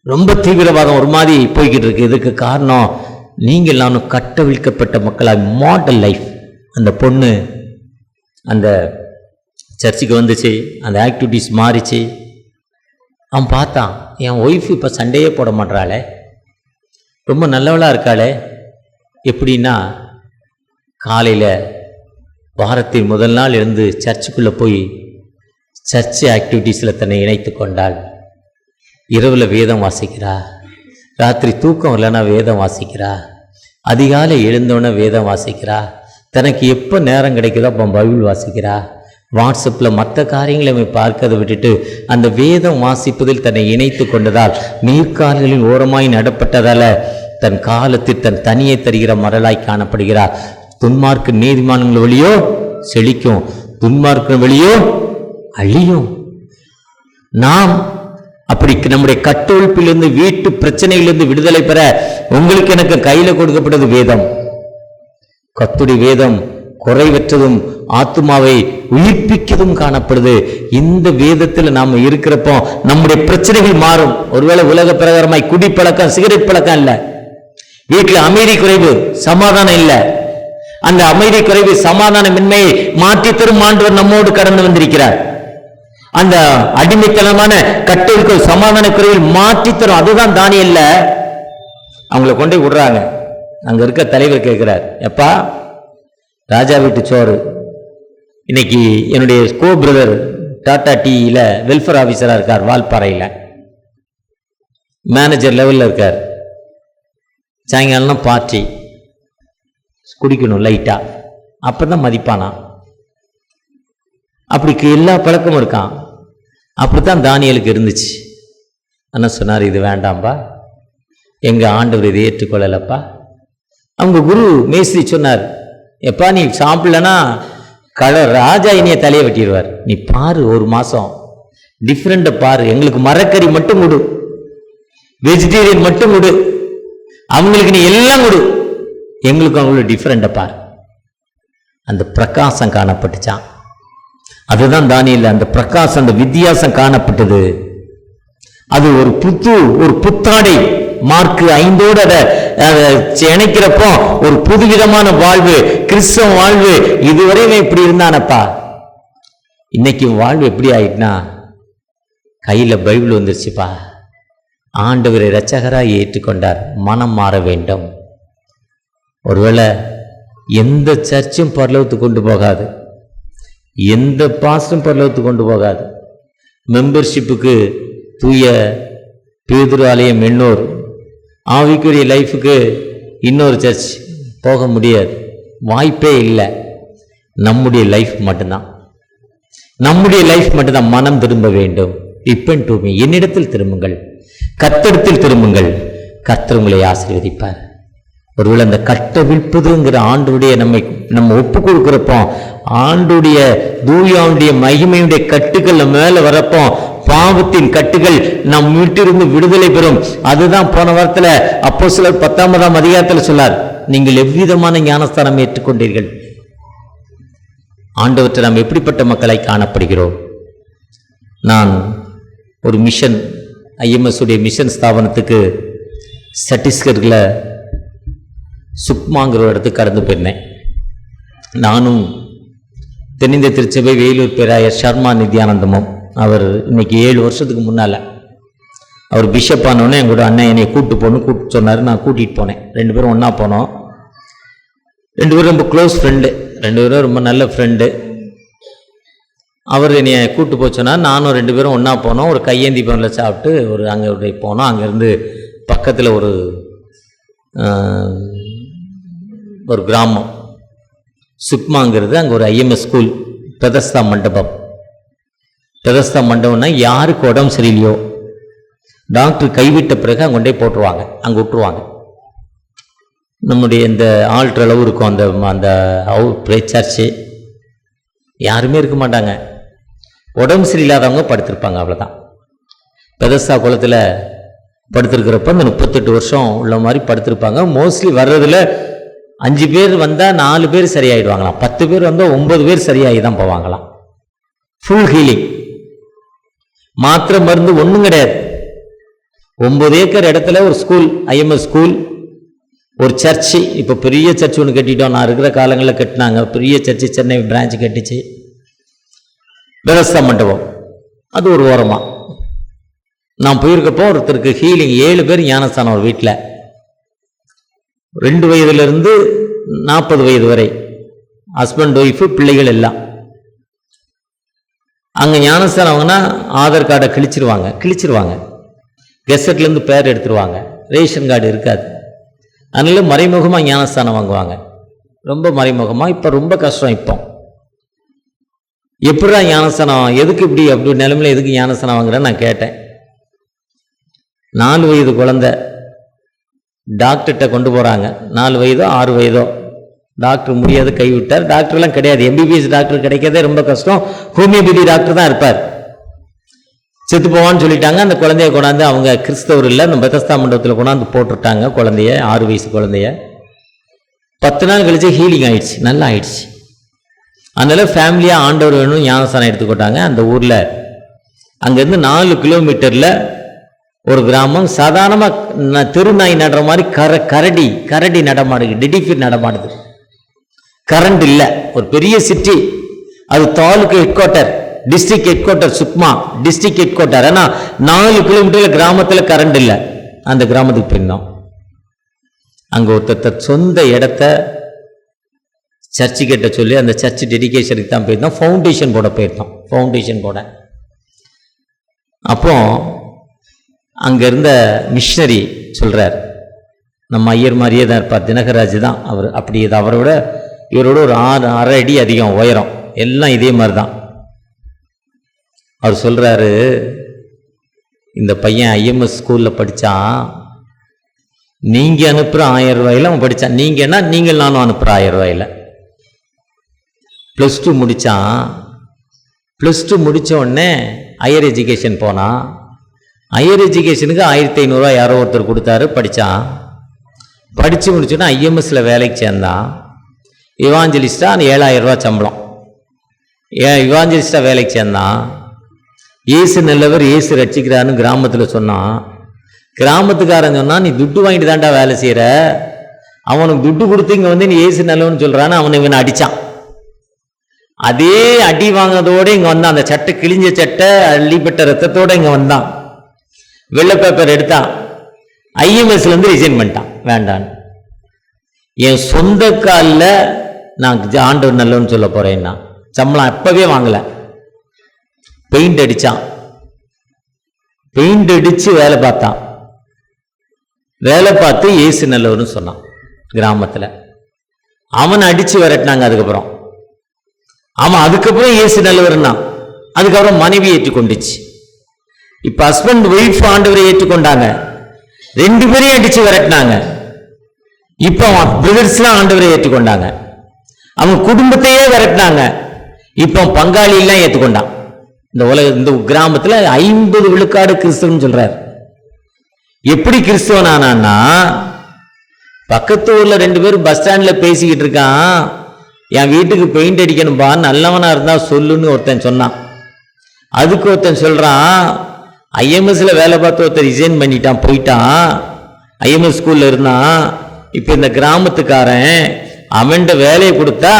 ரொம்ப தீவிரவாதம் ஒரு மாதிரி போய்கிட்டு இருக்கு. இதுக்கு காரணம் நீங்கள் நானும் கட்டவிழ்க்கப்பட்ட மக்களாக மாடல் லைஃப். அந்த பொண்ணு அந்த சர்ச்சுக்கு வந்துச்சு, அந்த ஆக்டிவிட்டிஸ் மாறிச்சு. அவன் பார்த்தான், என் ஒய்ஃப் இப்போ சண்டையே போட மாட்டாளே, ரொம்ப நல்லவளாக இருக்காளே. எப்படின்னா, காலையில் வாரத்தின் முதல் நாள் இருந்து சர்ச்சுக்குள்ளே போய் சர்ச்சு ஆக்டிவிட்டீஸில் தன்னை இணைத்து கொண்டாள். இரவில் வேதம் வாசிக்கிறா, ராத்திரி தூக்கம் இல்லைன்னா வேதம் வாசிக்கிறா, அதிகாலை எழுந்தோன்னே வேதம் வாசிக்கிறா, தனக்கு எப்போ நேரம் கிடைக்குதோ அப்போ பைபிள் வாசிக்கிறா. வாட்ஸ்அப்பில் மற்ற காரியங்களை பார்க்கறதை விட்டுட்டு அந்த வேதம் வாசிப்பதில் தன்னை இணைத்து கொண்டதால் நீர்க்கால்களின் ஓரமாய் நடப்பட்டதால் தன் காலத்தில் தன் தனியை தருகிற மரலாய் காணப்படுகிறார். துன்மார்க்கு நீதிமான்கள் வழியோ செழிக்கும், துன்மார்க்கு வழியோ அழியும். நாம் அப்படி நம்முடைய கட்டொழுப்பிலிருந்து, வீட்டு பிரச்சனையிலிருந்து விடுதலை பெற உங்களுக்கு எனக்கு கையில் கொடுக்கப்பட்டது வேதம். கர்த்தருடைய வேதம் குறைவற்றதும் ஆத்துமாவை உயிர்ப்பிக்கதும் காணப்படுது. இந்த வேதத்தில் நாம் இருக்கிறப்போ நம்முடைய பிரச்சனைகள் மாறும். ஒருவேளை உலக பிரகாரமாய் குடிப்பழக்கம், சிகரெட் பழக்கம் இல்லை, வீட்டில் அமைதி குறைவு, சமாதானம் இல்லை. அந்த அமைதி குறைவு, சமாதானமின்மையை மாற்றி தரும் ஆண்டவர் நம்மோடு கடந்து வந்திருக்கிறார். அந்த அடிமைத்தனமான கட்டளைக்கு சமாதான குறைவில் மாற்றி தரும். அதுதான் தானியல்ல. அவங்கள கொண்டே விடுறாங்க. அங்க இருக்க தலைவர் கேட்கிறார், எப்பா ராஜா வீட்டு சோறு. இன்னைக்கு என்னுடைய கோ பிரதர் டாடா டீல வெல்ஃபேர் ஆஃபீஸரா இருக்கார், வால்பாறையில் மேனேஜர் லெவலில் இருக்கார். சாயங்காலம் பார்ட்டி குடிக்கணும் லைட்டா, அப்பதான் மதிப்பானா. அப்படிக்கு எல்லா பழக்கமும் இருக்கான். அப்படித்தான் தானியலுக்கு இருந்துச்சு. என்ன சொன்னார், இது வேண்டாம்பா, எங்க ஆண்டவர் இதை ஏற்றுக்கொள்ளலப்பா. அவங்க குரு மேஸ்திரி சொன்னார், எப்பா நீ சாப்பிடலன்னா ராஜா இனிய தலையை வெட்டிடுவார். நீ பாரு, ஒரு மாசம் டிஃப்ரெண்ட்டை பாரு, எங்களுக்கு மரக்கறி மட்டும் கொடு, வெஜிடேரியன் மட்டும் கொடு, அவங்களுக்கு நீ எல்லாம் கொடு, எங்களுக்கு அவங்களோட டிஃப்ரெண்ட்டை பாரு. அந்த பிரகாசம் காணப்பட்டுச்சான். அதுதான் தானியேல். அந்த பிரகாசம், அந்த வித்தியாசம் காணப்பட்டது. அது ஒரு புத்தாடை மார்க் 5 அதை இணைக்கிறப்போ ஒரு புதுவிதமான வாழ்வு, கிறிஸ்தவ வாழ்வு. இதுவரையுமே இப்படி இருந்தானப்பா, இன்னைக்கு வாழ்வு எப்படி ஆயிட்டுனா கையில பைபிள் வந்துருச்சுப்பா. ஆண்டவரை இரட்சகராய் ஏற்றுக்கொண்டார், மனம் மாற வேண்டும். ஒருவேளை எந்த சர்ச்சும் பரலோகத்துக்கு கொண்டு போகாது, எந்த பாஸ்டும் பரலோகத்துக்கு கொண்டு போகாது. மெம்பர்ஷிப்புக்கு தூய பேதுரு ஆலயம் எண்ணூர், ஆவிக்குரிய லைஃபுக்கு இன்னொரு சர்ச் போக முடியாது, வாய்ப்பே இல்லை. நம்முடைய லைஃப் மட்டும்தான், நம்முடைய லைஃப் மட்டும்தான். மனம் திரும்ப வேண்டும். ரிப்பென்ட் டு மீ, என்னிடத்தில் திரும்புங்கள், கர்த்தரிடத்தில் திரும்புங்கள், கர்த்தர் உங்களை ஆசீர்வதிப்பார். ஒருவேளை அந்த கட்டவிழ்ப்பதுங்கிற ஆண்டுடைய நம்ம ஒப்பு கொடுக்கிறப்போ, ஆண்டுடைய தூயாவுடைய மகிமையுடைய கட்டுகள் மேல வரப்போ, பாவத்தின் கட்டுகள் நம் வீட்டிலிருந்து விடுதலை பெறும். அதுதான் போன வாரத்தில் அப்போஸ்தலர் 10ஆம் அதிகாரத்தில் சொன்னார், நீங்கள் எவ்விதமான ஞானஸ்தானம் ஏற்றுக்கொண்டீர்கள். ஆண்டவற்றை நாம் எப்படிப்பட்ட மக்களை காணப்படுகிறோம். நான் ஒரு மிஷன், IMS உடைய மிஷன் ஸ்தாபனத்துக்கு சத்தீஸ்கர்ல சுக்மாங்கிற இடத்துக்கு கடந்து போயிருந்தேன். நானும் தென்னிந்திய திருச்சபை வேலூர் பேராயர் சர்மா நித்யானந்தமும். அவர் இன்னைக்கு 7 வருஷத்துக்கு முன்னால் அவர் பிஷப் ஆனோடனே எங்களோட அண்ணன் என்னை கூப்பிட்டு சொன்னார். நான் கூட்டிகிட்டு போனேன். 2 பேரும் ஒன்றா போனோம். 2 பேரும் ரொம்ப க்ளோஸ் ஃப்ரெண்டு, 2 பேரும் ரொம்ப நல்ல ஃப்ரெண்டு. அவர் என்னை கூப்பிட்டு போச்சோன்னா நானும் 2 பேரும் ஒன்றா போனோம். ஒரு கையேந்தி பவனில் சாப்பிட்டு அங்கே போனோம். அங்கேருந்து பக்கத்தில் ஒரு கிராமம் சுக்மாங்கிறது, அங்கே ஒரு ஐஎம்எஸ் ஸ்கூல், பெதஸ்தா மண்டபம். பெதஸ்தா மண்டபம்னா யாருக்கு உடம்பு சரியில்லையோ டாக்டர் கைவிட்ட பிறகு அங்கே கொண்டே போட்டுருவாங்க, அங்கே விட்டுருவாங்க. நம்முடைய இந்த ஆல்ட்ரு அளவு இருக்கும் அந்த சர்ச்சு, யாருமே இருக்க மாட்டாங்க. உடம்பு சரியில்லாதவங்க படுத்திருப்பாங்க, அவ்வளோதான். பெதஸ்தா குளத்தில் படுத்திருக்கிறப்ப அந்த 38 வருஷம் உள்ள மாதிரி படுத்திருப்பாங்க. மோஸ்ட்லி வர்றதில் 5 பேர் வந்தால் 4 பேர் சரியாயிடுவாங்களாம், 10 பேர் வந்தால் 9 பேர் சரியாகி தான் போவாங்களாம். ஃபுல் ஹீலிங், மாத்திரை மருந்து ஒன்றும் கிடையாது. 9 ஏக்கர் இடத்துல ஒரு ஸ்கூல், ஐஎம்எஸ் ஸ்கூல், ஒரு சர்ச்சு. இப்போ பெரிய சர்ச் ஒன்று கட்டிட்டோம், நான் இருக்கிற காலங்களில் கட்டினாங்க பெரிய சர்ச்சு, சென்னை பிரான்ச்சு கட்டிச்சு. பெதஸ்தா மண்டபம் அது ஒரு ஓரமாக. நான் போயிருக்கப்போ ஒருத்தருக்கு ஹீலிங், 7 பேர் ஞானஸ்தானம் ஒரு வீட்டில், 2 வயதுலேருந்து 40 வயது வரை, ஹஸ்பண்ட் ஒய்ஃபு பிள்ளைகள் எல்லாம். அங்கே ஞானஸ்தானம் வாங்கினா ஆதார் கார்டை கிழிச்சிருவாங்க, கெசட்லேருந்து பேர் எடுத்துருவாங்க, ரேஷன் கார்டு இருக்காது. அதனால மறைமுகமாக ஞானஸ்தானம் வாங்குவாங்க, ரொம்ப மறைமுகமாக. இப்போ ரொம்ப கஷ்டம். இப்போ எப்படிடா ஞானஸ்தானம், எதுக்கு அப்படி நிலைமையில் எதுக்கு ஞானஸ்தானம் வாங்குறேன்னு நான் கேட்டேன். 4 வயது குழந்தை டாக்டர்கிட்ட கொண்டு போகிறாங்க, 4 வயதோ 6 வயதோ. டாக்டர் முடியாது, கைவிட்டார். டாக்டர்லாம் கிடையாது, எம்பிபிஎஸ் டாக்டர் கிடைக்கிறதே ரொம்ப கஷ்டம், ஹோமியோபதி டாக்டர் தான் இருப்பார். செத்து போவான்னு சொல்லிட்டாங்க. அந்த குழந்தைய கொண்டாந்து, அவங்க கிறிஸ்தவர் இல்லை, அந்த பெதஸ்தா மண்டபத்தில் கொண்டாந்து போட்டுட்டாங்க குழந்தைய, 6 வயசு குழந்தைய. 10 நாள் கழிச்சு ஹீலிங் ஆயிடுச்சு, நல்லா ஆயிடுச்சு. அதனால ஃபேமிலியாக ஆண்டவர் வேணும் ஞானஸ்தானம் எடுத்துக்கிட்டாங்க. அந்த ஊரில் அங்கேருந்து 4 கிலோமீட்டரில் ஒரு கிராமம். சாதாரணமாக தெருநாய் நடுற மாதிரி கரடி நடமாடுது, டிடிஃபிட் நடமாடுது. கரண்ட் இல்லை, ஒரு பெரிய சிட்டி அது, taluk head quarter, district head quarter, Sukma district head quarter. ஆனால் 4 கிலோமீட்டர் கிராமத்தில் கரண்ட் இல்லை. அந்த கிராமத்துக்கு போயிருந்தோம். அங்கே ஒருத்தர் சொந்த இடத்த சர்ச்சு கிட்ட சொல்லி அந்த சர்ச்சு டெடிகேஷனுக்கு தான் போயிருந்தோம். ஃபவுண்டேஷன் போட போயிருந்தோம், ஃபவுண்டேஷன் போட. அப்போ அங்கே இருந்த மிஷனரி சொல்கிறார், நம்ம ஐயர் மாதிரியே தான் இருப்பார், தினகராஜ் தான் அவர். அப்படி இது அவரோட இவரோட ஒரு 6 அடி அதிகம் உயரம், எல்லாம் இதே மாதிரி தான். அவர் சொல்கிறாரு, இந்த பையன் ஐஎம்எஸ் ஸ்கூலில் படித்தான், நீங்கள் அனுப்புகிற 1000 ரூபாயில் அவன் படித்தான். நீங்கன்னா நீங்கள் நானும் அனுப்புகிற 1000 ரூபாயில். +2 முடித்தான். +2 முடித்த உடனே ஹையர் எஜுகேஷன் போனான். ஹையர் எஜுகேஷனுக்கு 1500 யாரோ ஒருத்தர் கொடுத்தாரு, படித்தான். படித்து முடிச்சோன்னா ஐஎம்எஸில் வேலைக்கு சேர்ந்தான். இவாஞ்சலிஸ்டாக 7000 ரூபா சம்பளம். இவாஞ்சலிஸ்டாக வேலைக்கு சேர்ந்தான். ஏசு நல்லவர், ஏசு ரட்சிக்கிறான்னு கிராமத்தில் சொன்னான். கிராமத்துக்காரன் சொன்னான், நீ துட்டு வாங்கிட்டு தாண்டா வேலை செய்கிற, அவனுக்கு துட்டு கொடுத்து இங்கே வந்து நீ ஏசு நல்லவன்னு சொல்கிறான்னு அவனை இவனை அடித்தான். அதே அடி வாங்கினதோடு இங்கே வந்தான். அந்த சட்டை, கிழிஞ்ச சட்டை, அள்ளிப்பட்ட ரத்தத்தோடு இங்கே வந்தான். வெள்ளை பேப்பர் எடுத்தான், ஐஎம்எஸ்லேருந்து ரிசைன் பண்ணிட்டான், வேண்டான்னு. என் சொந்த காலில் நான் ஆண்டவர் நல்லவன்னு சொல்ல போகிறேன்னா, சம்பளம் அப்போவே வாங்கலை. பெயிண்ட் அடித்தான், பெயிண்ட் அடித்து வேலை பார்த்தான். வேலை பார்த்து ஏசு நல்லவர்னு சொன்னான் கிராமத்தில். அவனை அடித்து விரட்டினாங்க. அதுக்கப்புறம் அவன் அதுக்கப்புறம் ஏசு நல்லவர்னா, அதுக்கப்புறம் மனைவி ஏற்றுக்கொண்டுச்சு. இப்போ ஹஸ்பண்ட் ஒய்ஃப் ஆண்டவரை ஏற்றுக்கொண்டாங்க, 2 பேரையும் அடித்து விரட்டினாங்க. இப்போ அவன் பிரதர்ஸ்லாம் ஆண்டவரை ஏற்றுக்கொண்டாங்க. அவங்க குடும்பத்தையே விரட்டினாங்க. இப்போ பங்காளியெல்லாம் ஏற்றுக்கொண்டான். இந்த கிராமத்தில் 50 விழுக்காடு கிறிஸ்தவன் சொல்றார். எப்படி கிறிஸ்தவனானா, பக்கத்து ஊர்ல 2 பேரும் பஸ் ஸ்டாண்ட்ல பேசிக்கிட்டு இருக்கான், என் வீட்டுக்கு பெயிண்ட் அடிக்கணும்பா, நல்லவனா இருந்தா சொல்லுன்னு ஒருத்தன் சொன்னான். அதுக்கு ஒருத்தன் சொல்றான், ஐஎம்எஸ்ல வேலை பார்த்து ஒருத்தர் ரிசைன் பண்ணிட்டான், போயிட்டான், ஐஎம்எஸ் ஸ்கூல்ல இருந்தான். இப்ப இந்த கிராமத்துக்காரன் அவன்கிட்ட வேலையை கொடுத்தா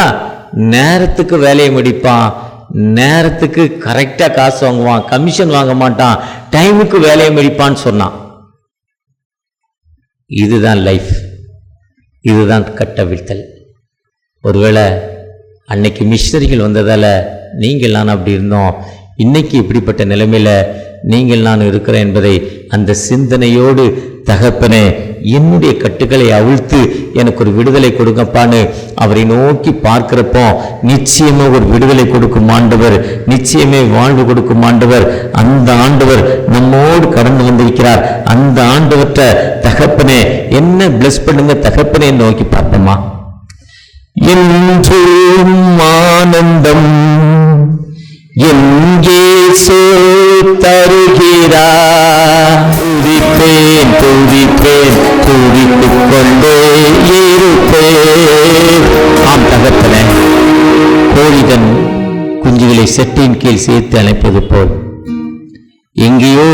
நேரத்துக்கு வேலையை முடிப்பான், நேரத்துக்கு கரெக்டா காசு வாங்குவான், கமிஷன் வாங்க மாட்டான், டைமுக்கு வேலையை முடிப்பான்னு சொன்னான். இதுதான் லைஃப், இதுதான் கட்டவிழ்த்தல். ஒருவேளை அன்னைக்கு மிஷனரிகள் வந்ததால நீங்கள் நான் அப்படி இருந்தோம், இன்னைக்கு இப்படிப்பட்ட நிலைமையில நீங்கள் நான் இருக்கிறேன் என்பதை அந்த சிந்தனையோடு தகப்பனே என்னுடைய கட்டுகளை அவிழ்த்து எனக்கு ஒரு விடுதலை கொடுங்கப்பான்னு அவரை நோக்கி பார்க்கிறப்போ நிச்சயமே ஒரு விடுதலை கொடுக்கும் ஆண்டவர், நிச்சயமே வாழ்வு கொடுக்கும் ஆண்டவர். அந்த ஆண்டவர் நம்மோடு கடந்து வந்திருக்கிறார். அந்த ஆண்டவற்ற தகப்பனே என்ன பிளஸ் பண்ணுங்க தகப்பனே நோக்கி பார்ப்போமா. என்றும் ஆனந்தம் எங்கே தருகிறார், துதிப்பேன் துதிப்பேன் துதித்துக் கொண்டே இருப்பேன். ஆம் தகப்பனே, கோழிதன் குஞ்சுகளை செட்டின் கீழ் சேர்த்து அணைப்பது போல் எங்கேயோ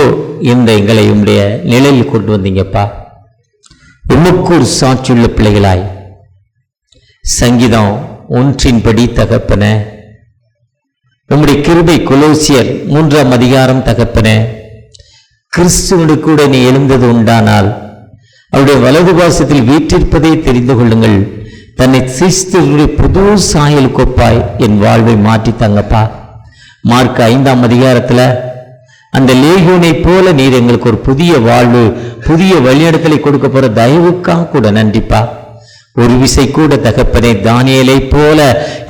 இந்த எங்களை உம்முடைய நிலையில் கொண்டு வந்தீங்கப்பா. உமக்கு ஒரு சாட்சியுள்ள பிள்ளைகளாய் சங்கீதம் 1 தகப்பனே, உம்முடைய கிருபை கொலோசியர் 3 தகப்பனே, கிறிஸ்துவோடு கூட நீ எழுந்தது உண்டானால் அவருடைய வலது பாசத்தில் வீற்றிருப்பதை தெரிந்து கொள்ளுங்கள். தன்னை கிறிஸ்துவுடைய புது சாயல் கொப்பாய் என் வாழ்வை மாற்றி தங்கப்பா. மார்க் 5 அந்த லேகியோனை போல நீர் எங்களுக்கு ஒரு புதிய வாழ்வு, புதிய வழிநடத்தலை கொடுக்க போற தயவுக்காக கூட நன்றிப்பா. ஒரு விசை கூட தகப்பனே தானியேலை போல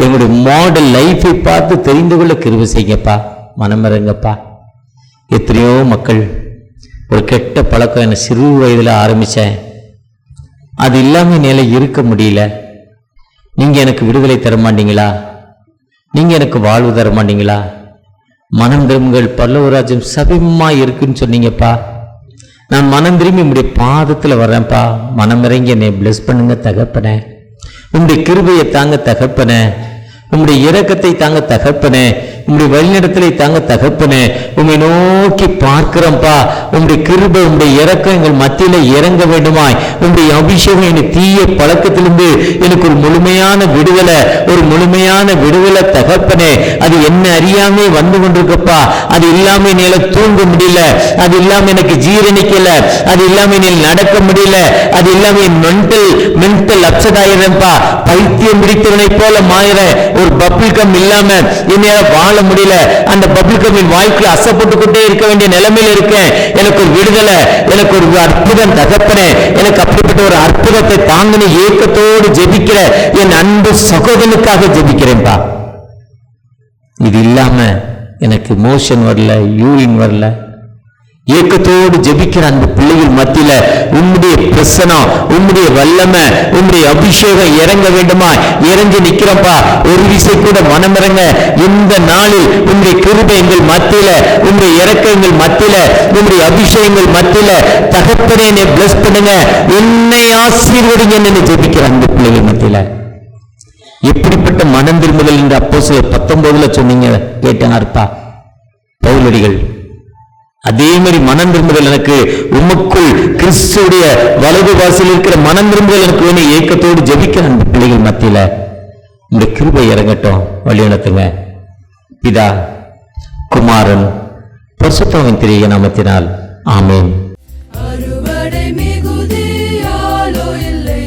எங்களுடைய மாடல் லைஃபை பார்த்து தெரிந்து கொள்ள கிருபை செய்யுங்கப்பா. மனமிறங்கப்பா. எத்தனையோ மக்கள் ஒரு கெட்ட பழக்கம் என்னை சிறு வயதில் ஆரம்பித்தேன், அது இல்லாமல் நிலை இருக்க முடியல. நீங்கள் எனக்கு விடுதலை தர மாட்டீங்களா, நீங்கள் எனக்கு வாழ்வு தர மாட்டீங்களா, மனம் திரும்புங்கள் பரலோகராஜ்யம் சமீபமாக இருக்குன்னு சொன்னீங்கப்பா. நான் மனம் திரும்பி உம்முடைய பாதத்தில் வர்றேன்ப்பா. மனம் இறங்கி என்னை பிளஸ் பண்ணுங்க தகப்பனே. உம்முடைய கிருபையை தாங்க தகப்பனே, உம்முடைய இரக்கத்தை தாங்க தகப்பனே, உம்முடைய வழிநடத்தலை தாங்க தகப்பனே. உம்மை நோக்கி பார்க்கிறோம்ப்பா. உம்முடைய கிருபை உம்முடைய இரக்கம் எங்கள் மத்தியில இறங்க வேண்டுமாய். உம்முடைய அபிஷேகம் என்னை தீய பழக்கத்திலிருந்து எனக்கு ஒரு முழுமையான விடுதலை, ஒரு முழுமையான விடுதலை தகப்பனே. அது என்ன அறியாமே வந்து கொண்டிருக்கப்பா. அது இல்லாம என்னால தூங்க முடியல, அது இல்லாம எனக்கு ஜீரணிக்கல, அது இல்லாம என்னால் நடக்க முடியல, அது இல்லாம என் மென்டல் அப்செட் ஆயிடுறேன்ப்பா. பைத்தியம் பிடித்தவனை போல மாயிற ஒரு பப்பிள் கம் இல்லாம என்னால வாழ முடியல. அந்த பப்பிள் கம்மின் வாய்க்குள்ள அசைப்பட்டு கொண்டே இருக்க வேண்டிய நிலைமையில் இருக்கேன். எனக்கு ஒரு விடுதலை, எனக்கு ஒரு அற்புதம் தகப்பனே. எனக்கு அப்படிப்பட்ட ஒரு அற்புதத்தை தாங்கின ஏக்கத்தோடு ஜெபிக்கிற என் அன்பு சகோதரனுக்காக ஜெபிக்கிறேன்பா. இது இல்லாம எனக்கு மோஷன் வரல, யூரின் வரல. ஏக்கத்தோடு ஜெபிக்கிற அந்த பிள்ளைகள் மத்தியில உம்முடைய பிரசனம், உம்முடைய வல்லமை, உம்முடைய அபிஷேகம் இறங்க வேண்டுமா. இறங்கி நிக்கிறப்பா. ஒரு விசை கூட மனமிறங்க இந்த நாளில் உம்முடைய கிருபை எங்கள் மத்தியில, உம்முடைய இரக்கம் எங்கள் மத்தியில, உம்முடைய அபிஷேகங்கள் மத்தியில தகப்பனே என்னை பிளஸ் பண்ணுங்க, என்னை ஆசீர்வதிங்க என்று ஜெபிக்கிற அந்த பிள்ளைகள் மத்தியில எப்படிப்பட்ட மனம் திரும்புதல் என்று அப்போஸ்தலர் 19 சொன்னீங்க கேட்டார்ப்பா பவுலடிகள். அதே மாதிரி மனம் திரும்புதல் எனக்கு உமக்குள் கிறிஸ்துடைய வலது வாசலில் இருக்கிற மனம் திரும்புதல் எனக்கு வேணும். ஏக்கத்தோடு ஜெபிக்கிற அந்த பிள்ளைகள் மத்தியில இந்த கிருபை இறங்கட்டும். வழி நடத்துங்க. பிதா குமாரன் பரிசுத்தாவின் திரிய நாமத்தினால் ஆமென். அறுவடை மிகுதியாலோ இல்லை,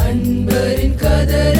அன்பரின் கதறி